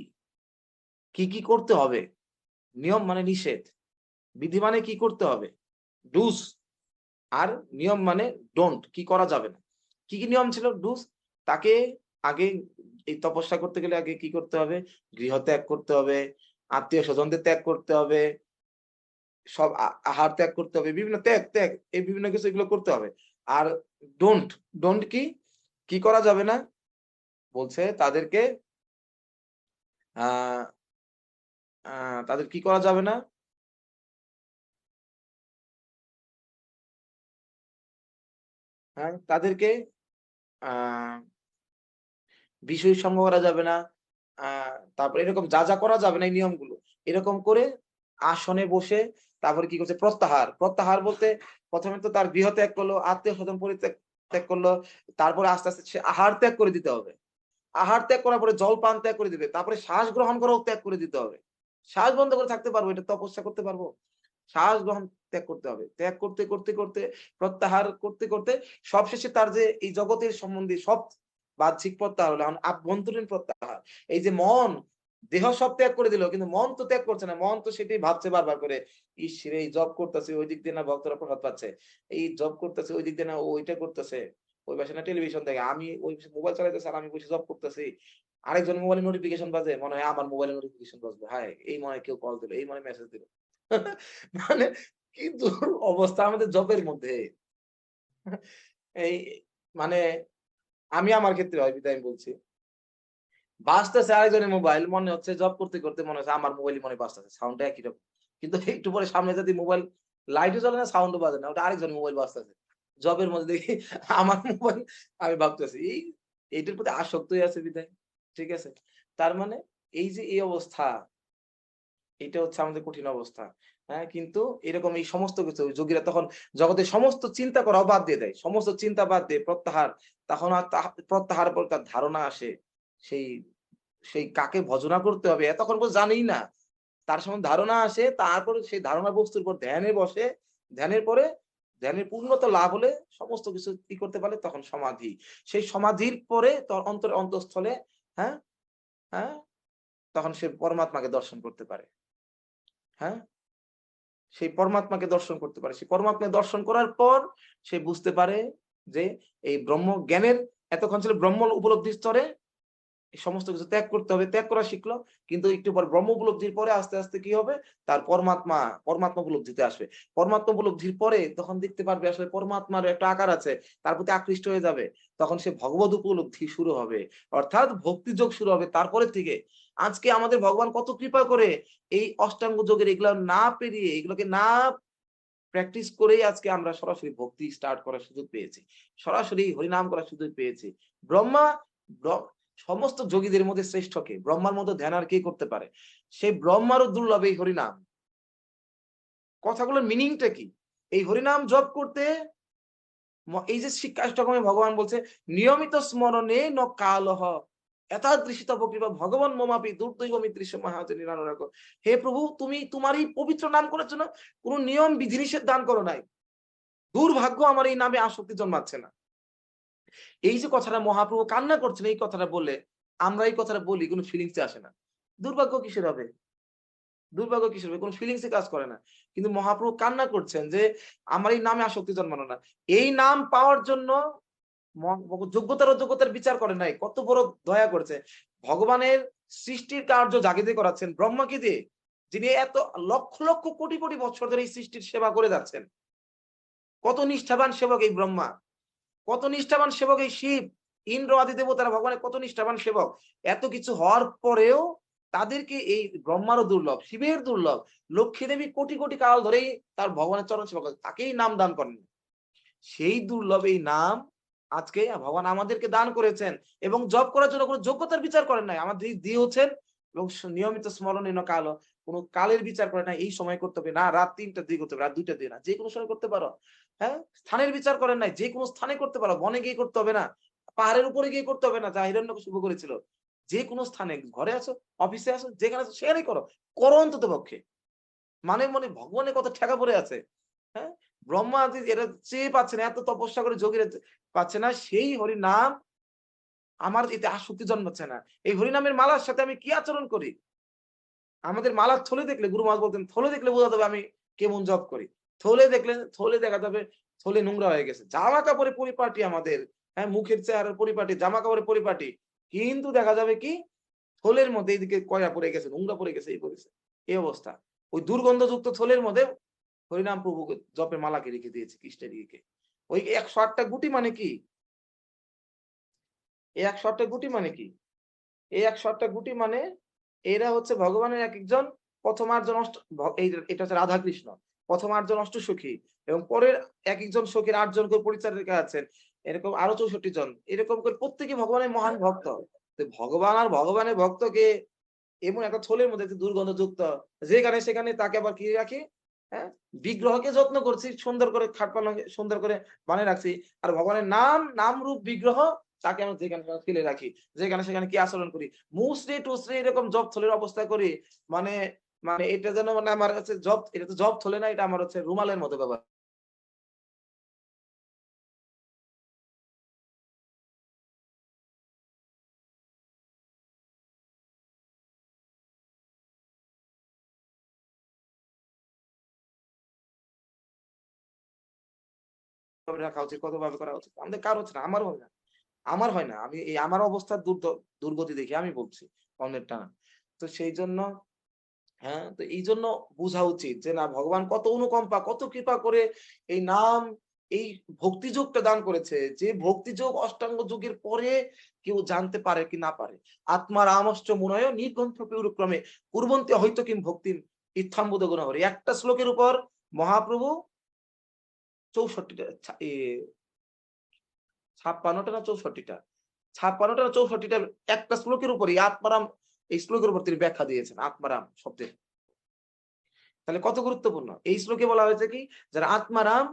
কি করতে হবে? নিয়ম মানে নিষেধ। বিধি মানে কি করতে হবে? ডুস আর নিয়ম মানে ডোন্ট কি করা যাবে না। কি নিয়ম ছিল? ডুস তাকে আগে এই তপস্যা করতে গেলে আগে কি করতে হবে? গৃহত্যাগ করতে হবে, আত্মীয়-স্বজনদের ত্যাগ করতে হবে, সব আহার ত্যাগ করতে হবে। বিভিন্ন ত্যাগ এই বিভিন্ন কিছু এগুলো করতে হবে। আর ডোন্ট, ডোন্ট কি? কি করা যাবে না? বলছে তাদেরকে আ আ তাদের কি করা যাবে না? হ্যাঁ? তাদেরকে আ বিষয় সঙ্গ করা যাবে না। আ তারপরে এরকম যা করা যাবে না এই নিয়মগুলো। এরকম করে আসনে বসে তারপরে কি করছে? প্রত্যাহার। প্রত্যাহার বলতে ১ম এ তো তার গৃহ ত্যাগ করলো, আত্মীয়-স্বজন ত্যাগ করলো। তারপরে আস্তে সে আহার ত্যাগ করে দিতে হবে। আহার ত্যাগ করার পরে জলপান ত্যাগ করে দিবে। তারপরে শ্বাস গ্রহণ করাও ত্যাগ করে দিতে হবে। শ্বাস বন্ধ করে থাকতে পারবো? এটা তপস্যা করতে পারবো? শ্বাস গ্রহণ ত্যাগ করতে হবে। ত্যাগ করতে, করতে, করতে, প্রত্যাহার করতে, করতে সবশেষে তার যে এই জগতের সম্বন্ধে সব বাহ্যিক প্রত্যাহার হলো, এখন আভ্যন্তরীণ প্রত্যাহার। এই যে মন, দেহ সব ত্যাগ করে দিল, কিন্তু মন তো ত্যাগ করছে না। মন তো সেটাই ভাবছে বারবার করে, ইস রে এই জব করতেছে, ওই দিক দিয়ে না ভক্তরা প্রসাদ পাচ্ছে। এই জব করতেছে, ওই দিক দিয়ে না ও ওইটা করতেছে। ওই পাশে না টেলিভিশন দেখে, আমি ওই মোবাইল চালাইতেছি আর আমি বসে জব করতেছি। আরেকজন মোবাইলে নোটিফিকেশন বাজে, মনে হয় আমার মোবাইলে নোটিফিকেশন বাজবে। হায়! এই মনে হয় কেউ কল দিল, এই মনে হয় মেসেজ দিল। মানে কি অবস্থা আমাদের জবের মধ্যে। এই মানে আমি আমার ক্ষেত্রে হয় বিধায় আমি বলছি। বাজতেছে আরেকজনের মোবাইল, মনে হচ্ছে জব করতে, করতে মনে হচ্ছে আমার মোবাইলই মনে হয় বাজতেছে। সাউন্ডটা একই রকম। কিন্তু একটু পরে সামনে যদি মোবাইল লাইটও জ্বলে না, সাউন্ডও বাজে না। ওটা আরেকজনের মোবাইল বাজতেছে। জবের মধ্যে দেখি আমার মোবাইল, আমি ভাবতেছি এইটার প্রতি আসক্ত হয়ে আছে বিধায়। ঠিক আছে? তার মানে এই যে এই অবস্থা, এটা হচ্ছে আমাদের কঠিন অবস্থা। হ্যাঁ? কিন্তু এরকম এই সমস্ত কিছু যোগীরা তখন জগতের সমস্ত চিন্তা করাও বাদ দিয়ে দেয়। সমস্ত চিন্তা বাদ দিয়ে প্রত্যাহার, তখন আর প্রত্যাহারের পর তার ধারণা আসে। সেই সেই কাকে ভজনা করতে হবে এতক্ষণ পর্যন্ত জানেই না। তার সময় ধারণা আসে, তারপরে সেই ধারণা বস্তুর উপর ধ্যানে বসে। ধ্যানের পরে ধ্যানের পূর্ণতা লাভ হলে সমস্ত কিছু কি করতে পারে, তখন সমাধি। সেই সমাধির পরে তোর অন্তঃস্থলে, হ্যাঁ, হ্যাঁ, তখন সে পরমাত্মাকে দর্শন করতে পারে। হ্যাঁ? সেই পরমাত্মাকে দর্শন করতে পারে। সেই পরমাত্মাকে দর্শন করার পর সে বুঝতে পারে যে এই ব্রহ্ম জ্ঞানের, এতক্ষণ ছিল ব্রহ্ম উপলব্ধির স্তরে, এই সমস্ত কিছু ত্যাগ করতে হবে। ত্যাগ করা শিখলো। কিন্তু একটু পর ব্রহ্ম উপলব্ধির পরে আস্তে, আস্তে কি হবে? তার পরমাত্মা উপলব্ধিতে আসবে। পরমাত্মা উপলব্ধির পরে তখন দেখতে পারবে আসলে পরমাত্মার একটা আকার আছে। তার প্রতি আকৃষ্ট হয়ে যাবে। তখন সে ভগবত উপলব্ধি শুরু হবে। অর্থাৎ ভক্তিযোগ শুরু হবে তারপরের থেকে। আজকে আমাদের ভগবান কত কৃপা করে এই অষ্টাঙ্গ যোগের এগুলো না পেরিয়ে, এগুলোকে না প্র্যাকটিস করেই আজকে আমরা সরাসরি ভক্তি স্টার্ট করার সুযোগ পেয়েছি। সরাসরি হরিনাম করার সুযোগ পেয়েছি। ব্রহ্মা ব্র সমস্ত যোগীদের মধ্যে শ্রেষ্ঠ কে? ব্রহ্মার মতো ধ্যান আর কে করতে পারে? সেই ব্রহ্মারও দুর্লভ এই হরিনাম। কথাগুলোর মিনিংটা কি? এই হরিনাম জপ করতে এই যে শিক্ষাষ্টকমে ভগবান বলছে, নিয়মিত স্মরণে ন কালহ এতাদৃশিতব কৃপা ভগবান মমাপি দুর্দৈব দৃশ্য মহাজ নিরানুরাগ। হে প্রভু, তুমি তোমারই পবিত্র নাম করার জন্য কোন নিয়ম বিধিনিষেধ দান করো নাই। দুর্ভাগ্য আমার এই নামে আসক্তি জন্মাচ্ছে না। এই যে কথাটা মহাপ্রভু কান্না করছেন এই কথাটা বলে, আমরা এই কথাটা বলি কোন ফিলিংস এ আসে না। দুর্ভাগ্য কিসের হবে? দুর্ভাগ্য কিসের হবে? কোন ফিলিংস এ কাজ করে না। কিন্তু মহাপ্রভু কান্না করছেন যে আমার এই নামে আসক্তি জন্মানো না। এই নাম পাওয়ার জন্য যোগ্যতার অযোগ্যতার বিচার করে নাই। কত বড় দয়া করেছে। ভগবানের সৃষ্টির কার্য জাগিতে করাচ্ছেন ব্রহ্মাকে দিয়ে। যিনি এত লক্ষ, লক্ষ কোটি, কোটি বছর ধরে এই সৃষ্টির সেবা করে যাচ্ছেন। কত নিষ্ঠাবান সেবক এই ব্রহ্মা। কত নিষ্ঠাবান সেবক এই শিব, ইন্দ্র আদি দেবতারা ভগবানের কত নিষ্ঠাবান সেবক। এত কিছু হওয়ার পরেও তাদেরকে এই ব্রহ্মারও দুর্লভ, শিবের দুর্লভ, লক্ষ্মী দেবী কোটি কোটি কাল ধরেই তার ভগবানের চরণ সেবা করে, তাকেই নাম দান করেন। সেই দুর্লভ এই নাম আজকে ভগবান আমাদেরকে দান করেছেন এবং জপ করার জন্য কোনো যোগ্যতার বিচার করেন নাই। আমাদের দিয়েছেন এবং নিয়মিত স্মরণীয় কাল, কোনো কালের বিচার করে না, এই সময় করতে হবে না, রাত ৩টার দিকে করতে হবে, রাত ২টার দিকে না, যে কোনো সময় করতে পারো। হ্যাঁ, স্থানের বিচার করেন নাই, যে কোনো স্থানে করতে পারো, বনে গিয়ে করতে হবে না, পাহাড়ের উপরে গিয়ে করতে হবে না, যা হিরণ্যকশিপু করেছিল। যে কোনো স্থানে, ঘরে আছো, অফিসে আছো, যেখানে আছো সেখানেই করো, করো অন্তত পক্ষে। মানে মনে ভগবানের কত ঠেকা পড়ে আছে। হ্যাঁ, ব্রহ্মা আদি এরা চেয়ে পাচ্ছে না, এত তপস্যা করে যোগীরা পাচ্ছে না, সেই হরিনাম আমার এতে আসক্তি জন্মাচ্ছে না। এই হরিনামের মালার সাথে আমি কি আচরণ করি? আমাদের মালার থলে দেখলে, গুরু মহারাজ বলতেন, থলে দেখলে বোঝা যাবে আমি কেমন জব করি। থলে দেখলে, থলে দেখা যাবে থলে নোংরা হয়ে গেছে। জামা কাপড়ে পরিপাটি আমাদের, হ্যাঁ, মুখের চেহারার পরিপাটি, জামা কাপড়ে পরিপাটি। কিন্তু দেখা যাবে কি থলের মধ্যে এইদিকে কয়রা পড়ে গেছে, নোংরা পড়ে গেছে, এই পড়েছে। এই অবস্থা। ওই দুর্গন্ধযুক্ত থলের মধ্যে হরিনাম প্রভু জপের মালাকে রেখে দিয়েছে কৃষ্ণের ইয়েকে। ওই ১০৮ টা গুটি মানে কি? এই ১০৮ টা গুটি মানে কি? এই ১০৮ টা গুটি মানে এরা হচ্ছে ভগবানের একেকজন প্রথম ৮ জন এটা হচ্ছে রাধা কৃষ্ণ। প্রথম ৮ জন অষ্টসখী এবং পরের একেকজন সখীর ৮ জন করে পরিচারিকা আছেন। এরকম আরো ৬৪ জন। এরকম করে প্রত্যেকেই ভগবানের মহান ভক্ত। তো ভগবান আর ভগবানের ভক্তকে এমন একটা থলের মধ্যে যে দুর্গন্ধযুক্ত, যেখানে সেখানে তাকে আবার কি রাখি? হ্যাঁ? বিগ্রহকে যত্ন করছি, সুন্দর করে খাট পালঙ্ক সুন্দর করে বানিয়ে রাখছি। আর ভগবানের নামরূপ বিগ্রহ তাকে আমরা যেখানে সেখানে ফেলে রাখি। যেখানে সেখানে কি আচরণ করি? মুসড়ে-টুসড়ে এরকম জপ থলের অবস্থা করি। মানে মানে এটা যেন মানে আমার কাছে জব, এটা তো জব থলে না, এটা আমার হচ্ছে রুমালের মতো ব্যবহার করে রাখা উচিত, কতভাবে করা উচিত। আমাদের কারো হচ্ছে না, আমারও হয় না। আমার হয় না। আমি এই আমার অবস্থার দুর্গতি দেখে আমি বলছি, অন্যেরটা না। তো সেইজন্য হ্যাঁ, তো এইজন্য বুঝা উচিত যে না, ভগবান কত অনুকম্পা, কত কৃপা করে এই নাম, এই ভক্তিযোগটা দান করেছে। যে ভক্তিযোগ অষ্টাঙ্গ যোগের পরে কেউ জানতে পারে কি না পারে। আত্মার আমশ্চ মুনয় নির্গ্রন্থ পৌরক্রমে কুর্বন্তি হয়তো কিম ভক্তিম ইত্থাম্বুদ গুণহরি। একটা শ্লোকের উপর মহাপ্রভু ৬৪টা ৫৬টা না ৬৪টা, ৫৬টা না ৬৪টা একটা শ্লোকের উপরই আত্মারাম, এই শ্লোকের উপর তিনি ব্যাখ্যা দিয়েছেন আত্মারাম শব্দের। তাহলে কত গুরুত্বপূর্ণ। এই শ্লোকে বলা হয়েছে কি, যারা আত্মারাম,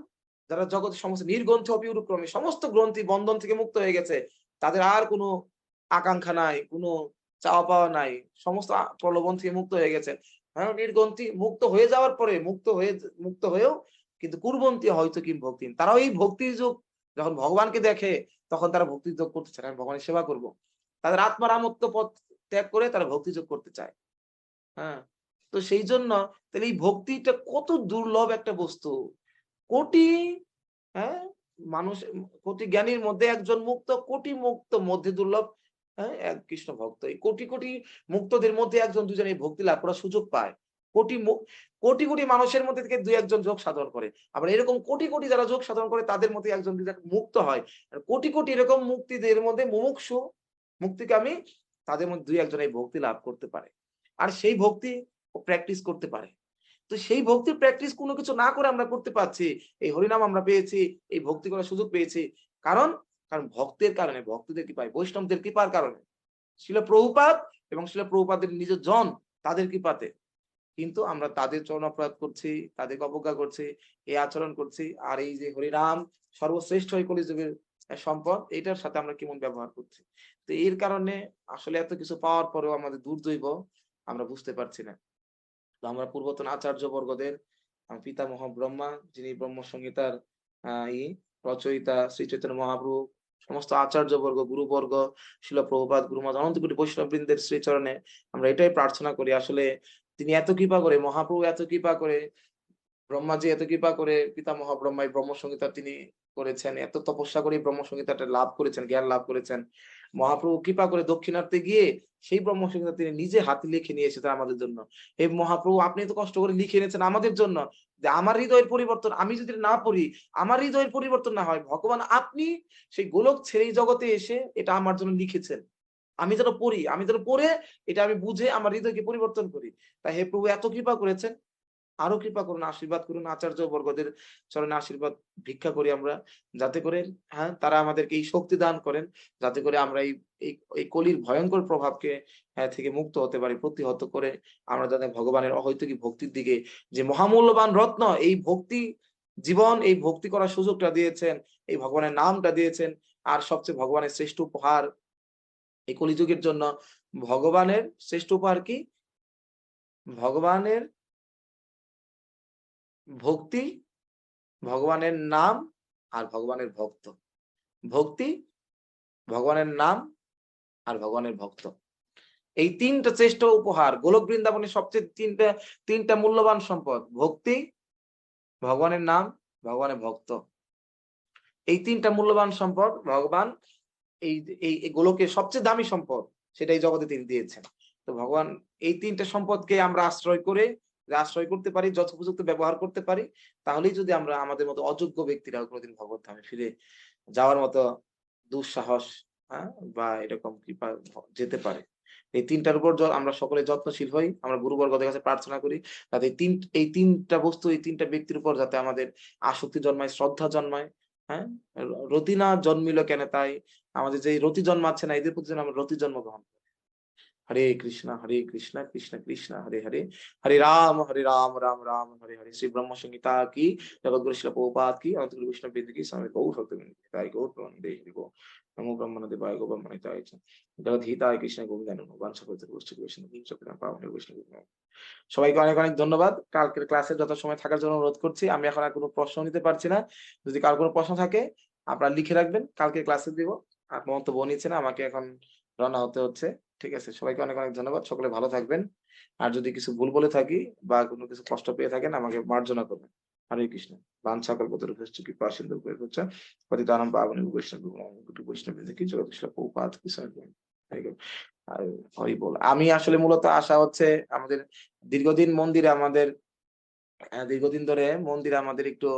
যারা জগতের সমস্ত নির্গ্রন্থি অপিউরক্রমে সমস্ত গ্রন্থি বন্ধন থেকে মুক্ত হয়ে গেছে, তাদের আর কোনো আকাঙ্ক্ষা নাই, কোনো চাওয়া পাওয়া নাই, সমস্ত প্রলোভন থেকে মুক্ত হয়ে গেছে। হ্যাঁ, নির্গ্রন্থি মুক্ত হয়ে যাওয়ার পরে মুক্ত হয়েও কিন্তু কুর্বন্তী হয়তো কিম ভক্তি, তারাও এই ভক্তির যোগ যখন ভগবানকে দেখে তখন তারা ভক্তির যোগ করতে চায় না, আমি ভগবানের সেবা করব। তাদের আত্মারামত্ব পথ ত্যাগ করে তারা ভক্তি যোগ করতে চায়। হ্যাঁ, তো সেই জন্য তাহলে এই ভক্তিটা কত দুর্লভ একটা বস্তু। কোটি, হ্যাঁ, মানুষ, কোটি জ্ঞানীর মধ্যে একজন মুক্ত, কোটি মুক্ত মধ্যে দুর্লভ, হ্যাঁ, এক কৃষ্ণ ভক্ত। এই কোটি কোটি মুক্তদের মধ্যে একজন দুজন এই ভক্তি লাভ করার সুযোগ পায়। কোটি কোটি কোটি মানুষের মধ্যে থেকে দুই একজন যোগ সাধন করে। আবার এরকম কোটি কোটি যারা যোগ সাধন করে তাদের মধ্যে একজন দুজন মুক্ত হয়। আর কোটি কোটি এরকম মুক্তিদের মধ্যে মুমুক্ষু, মুক্তিকামী, তাদের মধ্যে দুই একজন এই ভক্তি লাভ করতে পারে। আর সেই ভক্তি ও প্র্যাকটিস করতে পারে। তো সেই ভক্তির প্র্যাকটিস কোনো কিছু না করে আমরা করতে পারছি। এই হরিনাম আমরা পেয়েছি, এই ভক্তি করার সুযোগ পেয়েছি। কারণ, কারণ ভক্তের কারণে, ভক্তদের কৃপায়, বৈষ্ণবদের কৃপার কারণে। শিল প্রভুপাদ এবং শিল প্রভুপাদের নিজের জন, তাদের কৃপাতে। কিন্তু আমরা তাদের চরণ অপরাধ করছি, তাদেরকে অবজ্ঞা করছি, এই আচরণ করছি। আর এই যে হরিনাম সর্বশ্রেষ্ঠ এই কলিযুগের সম্পদ, এটার সাথে আমরা কেমন ব্যবহার করছি। তো এর কারণে আসলে এত কিছু পাওয়ার পরেও আমাদের দুর্দৈব, আমরা বুঝতে পারছি না। তো আমরা পূর্বতন আচার্যবর্গদের পিতামহ ব্রহ্মা, যিনি ব্রহ্ম সংহিতার রচয়িতা শ্রী চৈতন্য মহাপ্রভু, সমস্ত আচার্যবর্গ, গুরুবর্গ, শিল প্রভুপাদ, গুরুমত, অনন্ত কোটি বৈষ্ণব বৃন্দের শ্রীচরণে আমরা এটাই প্রার্থনা করি। আসলে তিনি এত কৃপা করে, মহাপ্রভু এত কৃপা করে, ব্রহ্মাজি এত কৃপা করে, পিতামহ ব্রহ্মাই ব্রহ্ম সংহিতা তিনি করেছেন, এত তপস্যা করে ব্রহ্ম সংহিতাটা লাভ করেছেন, জ্ঞান লাভ করেছেন। মহাপ্রভু কৃপা করে দক্ষিণার্থে গিয়ে সেই ব্রহ্ম সংহিতা তিনি নিজে হাতে লিখে নিয়ে এসেছেন আমাদের জন্য। এই মহাপ্রভু, আপনি তো কষ্ট করে লিখে এনেছেন আমাদের জন্য, যে আমার হৃদয়ের পরিবর্তন আমি যদি না পড়ি, আমার হৃদয়ের পরিবর্তন না হয়, ভগবান আপনি সেই গোলক ছেড়ে এই জগতে এসে এটা আমার জন্য লিখেছেন। আমি যেন পড়ি, আমি যেন পড়ে এটা আমি বুঝে আমার হৃদয়কে পরিবর্তন করি। তাই হে প্রভু এত কৃপা করেছেন, আরো কৃপা করুন, আশীর্বাদ করুন। আচার্য বর্গদের চরণে আশীর্বাদ ভিক্ষা করি আমরা, যাতে করে, হ্যাঁ, তারা আমাদেরকে এই শক্তি দান করেন, যাতে করে আমরা এই কলির ভয়ঙ্কর প্রভাবকে, হ্যাঁ, থেকে মুক্ত হতে পারি, প্রতিহত করে আমরা যাতে ভগবানের অহৈতুকী ভক্তির দিকে, যে মহামূল্যবান রত্ন এই ভক্তি জীবন, এই ভক্তি করার সুযোগটা দিয়েছেন, এই ভগবানের নামটা দিয়েছেন। আর সবচেয়ে ভগবানের শ্রেষ্ঠ উপহার এই কলিযুগের জন্য, ভগবানের শ্রেষ্ঠ উপহার কি? ভগবানের ভক্তি, ভগবানের নাম, আর ভগবানের ভক্ত। ভক্তি, ভগবানের নাম, আর ভগবানের ভক্ত। এই তিনটা শ্রেষ্ঠ উপহার গোলক বৃন্দাবনের সবচেয়ে তিনটা মূল্যবান সম্পদ: ভক্তি, ভগবানের নাম, ভগবানের ভক্ত। এই তিনটা মূল্যবান সম্পদ ভগবান এই এই গোলকের সবচেয়ে দামি সম্পদ, সেটা এই জগতে তিনি দিয়েছেন। তো ভগবান এই তিনটা সম্পদকে আমরা আশ্রয় করতে পারি, যথোপযুক্ত ব্যবহার করতে পারি, তাহলেই যদি আমরা আমাদের মতো অযোগ্য ব্যক্তিরা কোনোদিন ভগবত ধামে ফিরে যাওয়ার মতো দুঃসাহস, হ্যাঁ, বা এরকম কৃপা যেতে পারে। এই তিনটার উপর আমরা সকলে যত্নশীল হই, আমরা গুরুবর্গদের কাছে প্রার্থনা করি, যাতে এই তিনটা বস্তু, এই তিনটা ব্যক্তির উপর যাতে আমাদের আসক্তি জন্মায়, শ্রদ্ধা জন্মায়। হ্যাঁ, রতি না জন্মিল কেন তাই, আমাদের যে রতি জন্মাচ্ছে না, এদের প্রতি যেন আমরা রতি জন্ম গ্রহণ করি। হরে কৃষ্ণ কৃষ্ণ কৃষ্ণ হরে হরে, হরে রাম রাম রাম হরে হরে। শ্রী ব্রহ্ম সংহিতা কি, জগৎগুরু শিল প্রভুপাদ কি, অনন্ত গুরু বৈষ্ণব বৃন্দ কি, স্বামী গৌর ভক্তবৃন্দ কি, তাই গৌর প্রেমানন্দে হরি বল। নমো ব্রহ্মণে দেবায় গো ব্রহ্মণিতায় চ, জগদ্ধিতায় কৃষ্ণ গোবিন্দায় নমঃ। বাঞ্ছাকল্পতরু বৈষ্ণব বৈষ্ণব চক্রাম পাবনে বৈষ্ণব। সবাইকে অনেক অনেক ধন্যবাদ। কালকের ক্লাসে যত সময় থাকার জন্য অনুরোধ করছি। আমি এখন আর কোনো প্রশ্ন নিতে পারছি না। যদি কার কোনো প্রশ্ন থাকে আপনারা লিখে রাখবেন, কালকে ক্লাসে দিব। আর মন্তব্য নিচ্ছে না, আমাকে এখন রওনা হতে হচ্ছে। ঠিক আছে, সবাইকে অনেক অনেক ধন্যবাদ। সকলে ভালো থাকবেন। আর যদি কিছু ভুল বলে থাকি বা কোনো কিছু কষ্ট পেয়ে থাকেন আমাকে মার্জনা করবেন। হরে কৃষ্ণ। বাঞ্ছাকল্পতরুভ্যশ্চ কৃপা সিন্ধুভ্যশ্চ পতিতানাং পাবনেভ্যো বৈষ্ণবেভ্যো বৈষ্ণবেন্দ্র কি, জগদীশ্বর প্রভুপাদ কি স্বামী। আর হরি বল। আমি আসলে মূলত আশা হচ্ছে আমাদের দীর্ঘদিন মন্দিরে আমাদের দীর্ঘদিন ধরে মন্দিরে আমাদের একটু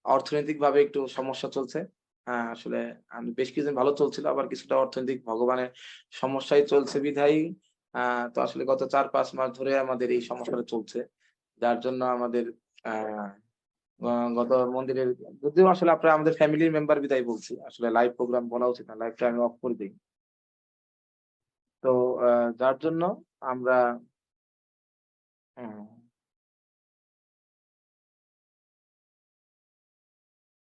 অর্থনৈতিকভাবে একটু সমস্যা চলছে। আসলে বেশ কিছুদিন ভালো চলছিল, আবার কিছুটা অর্থনৈতিক ভগবানের সমস্যায় চলছে বিধায় তো আসলে গত ৪-৫ মাস ধরে আমাদের এই সমস্যাটা চলছে। যার জন্য আমাদের আ আ গত মন্দিরের, যদিও আসলে আপনারা আমাদের ফ্যামিলির মেম্বার বিধায় বলছি। আসলে লাইভ প্রোগ্রাম বলা উচিত না। লাইভটা আমি অফ করে দেই। তো যার জন্য আমরা হুম।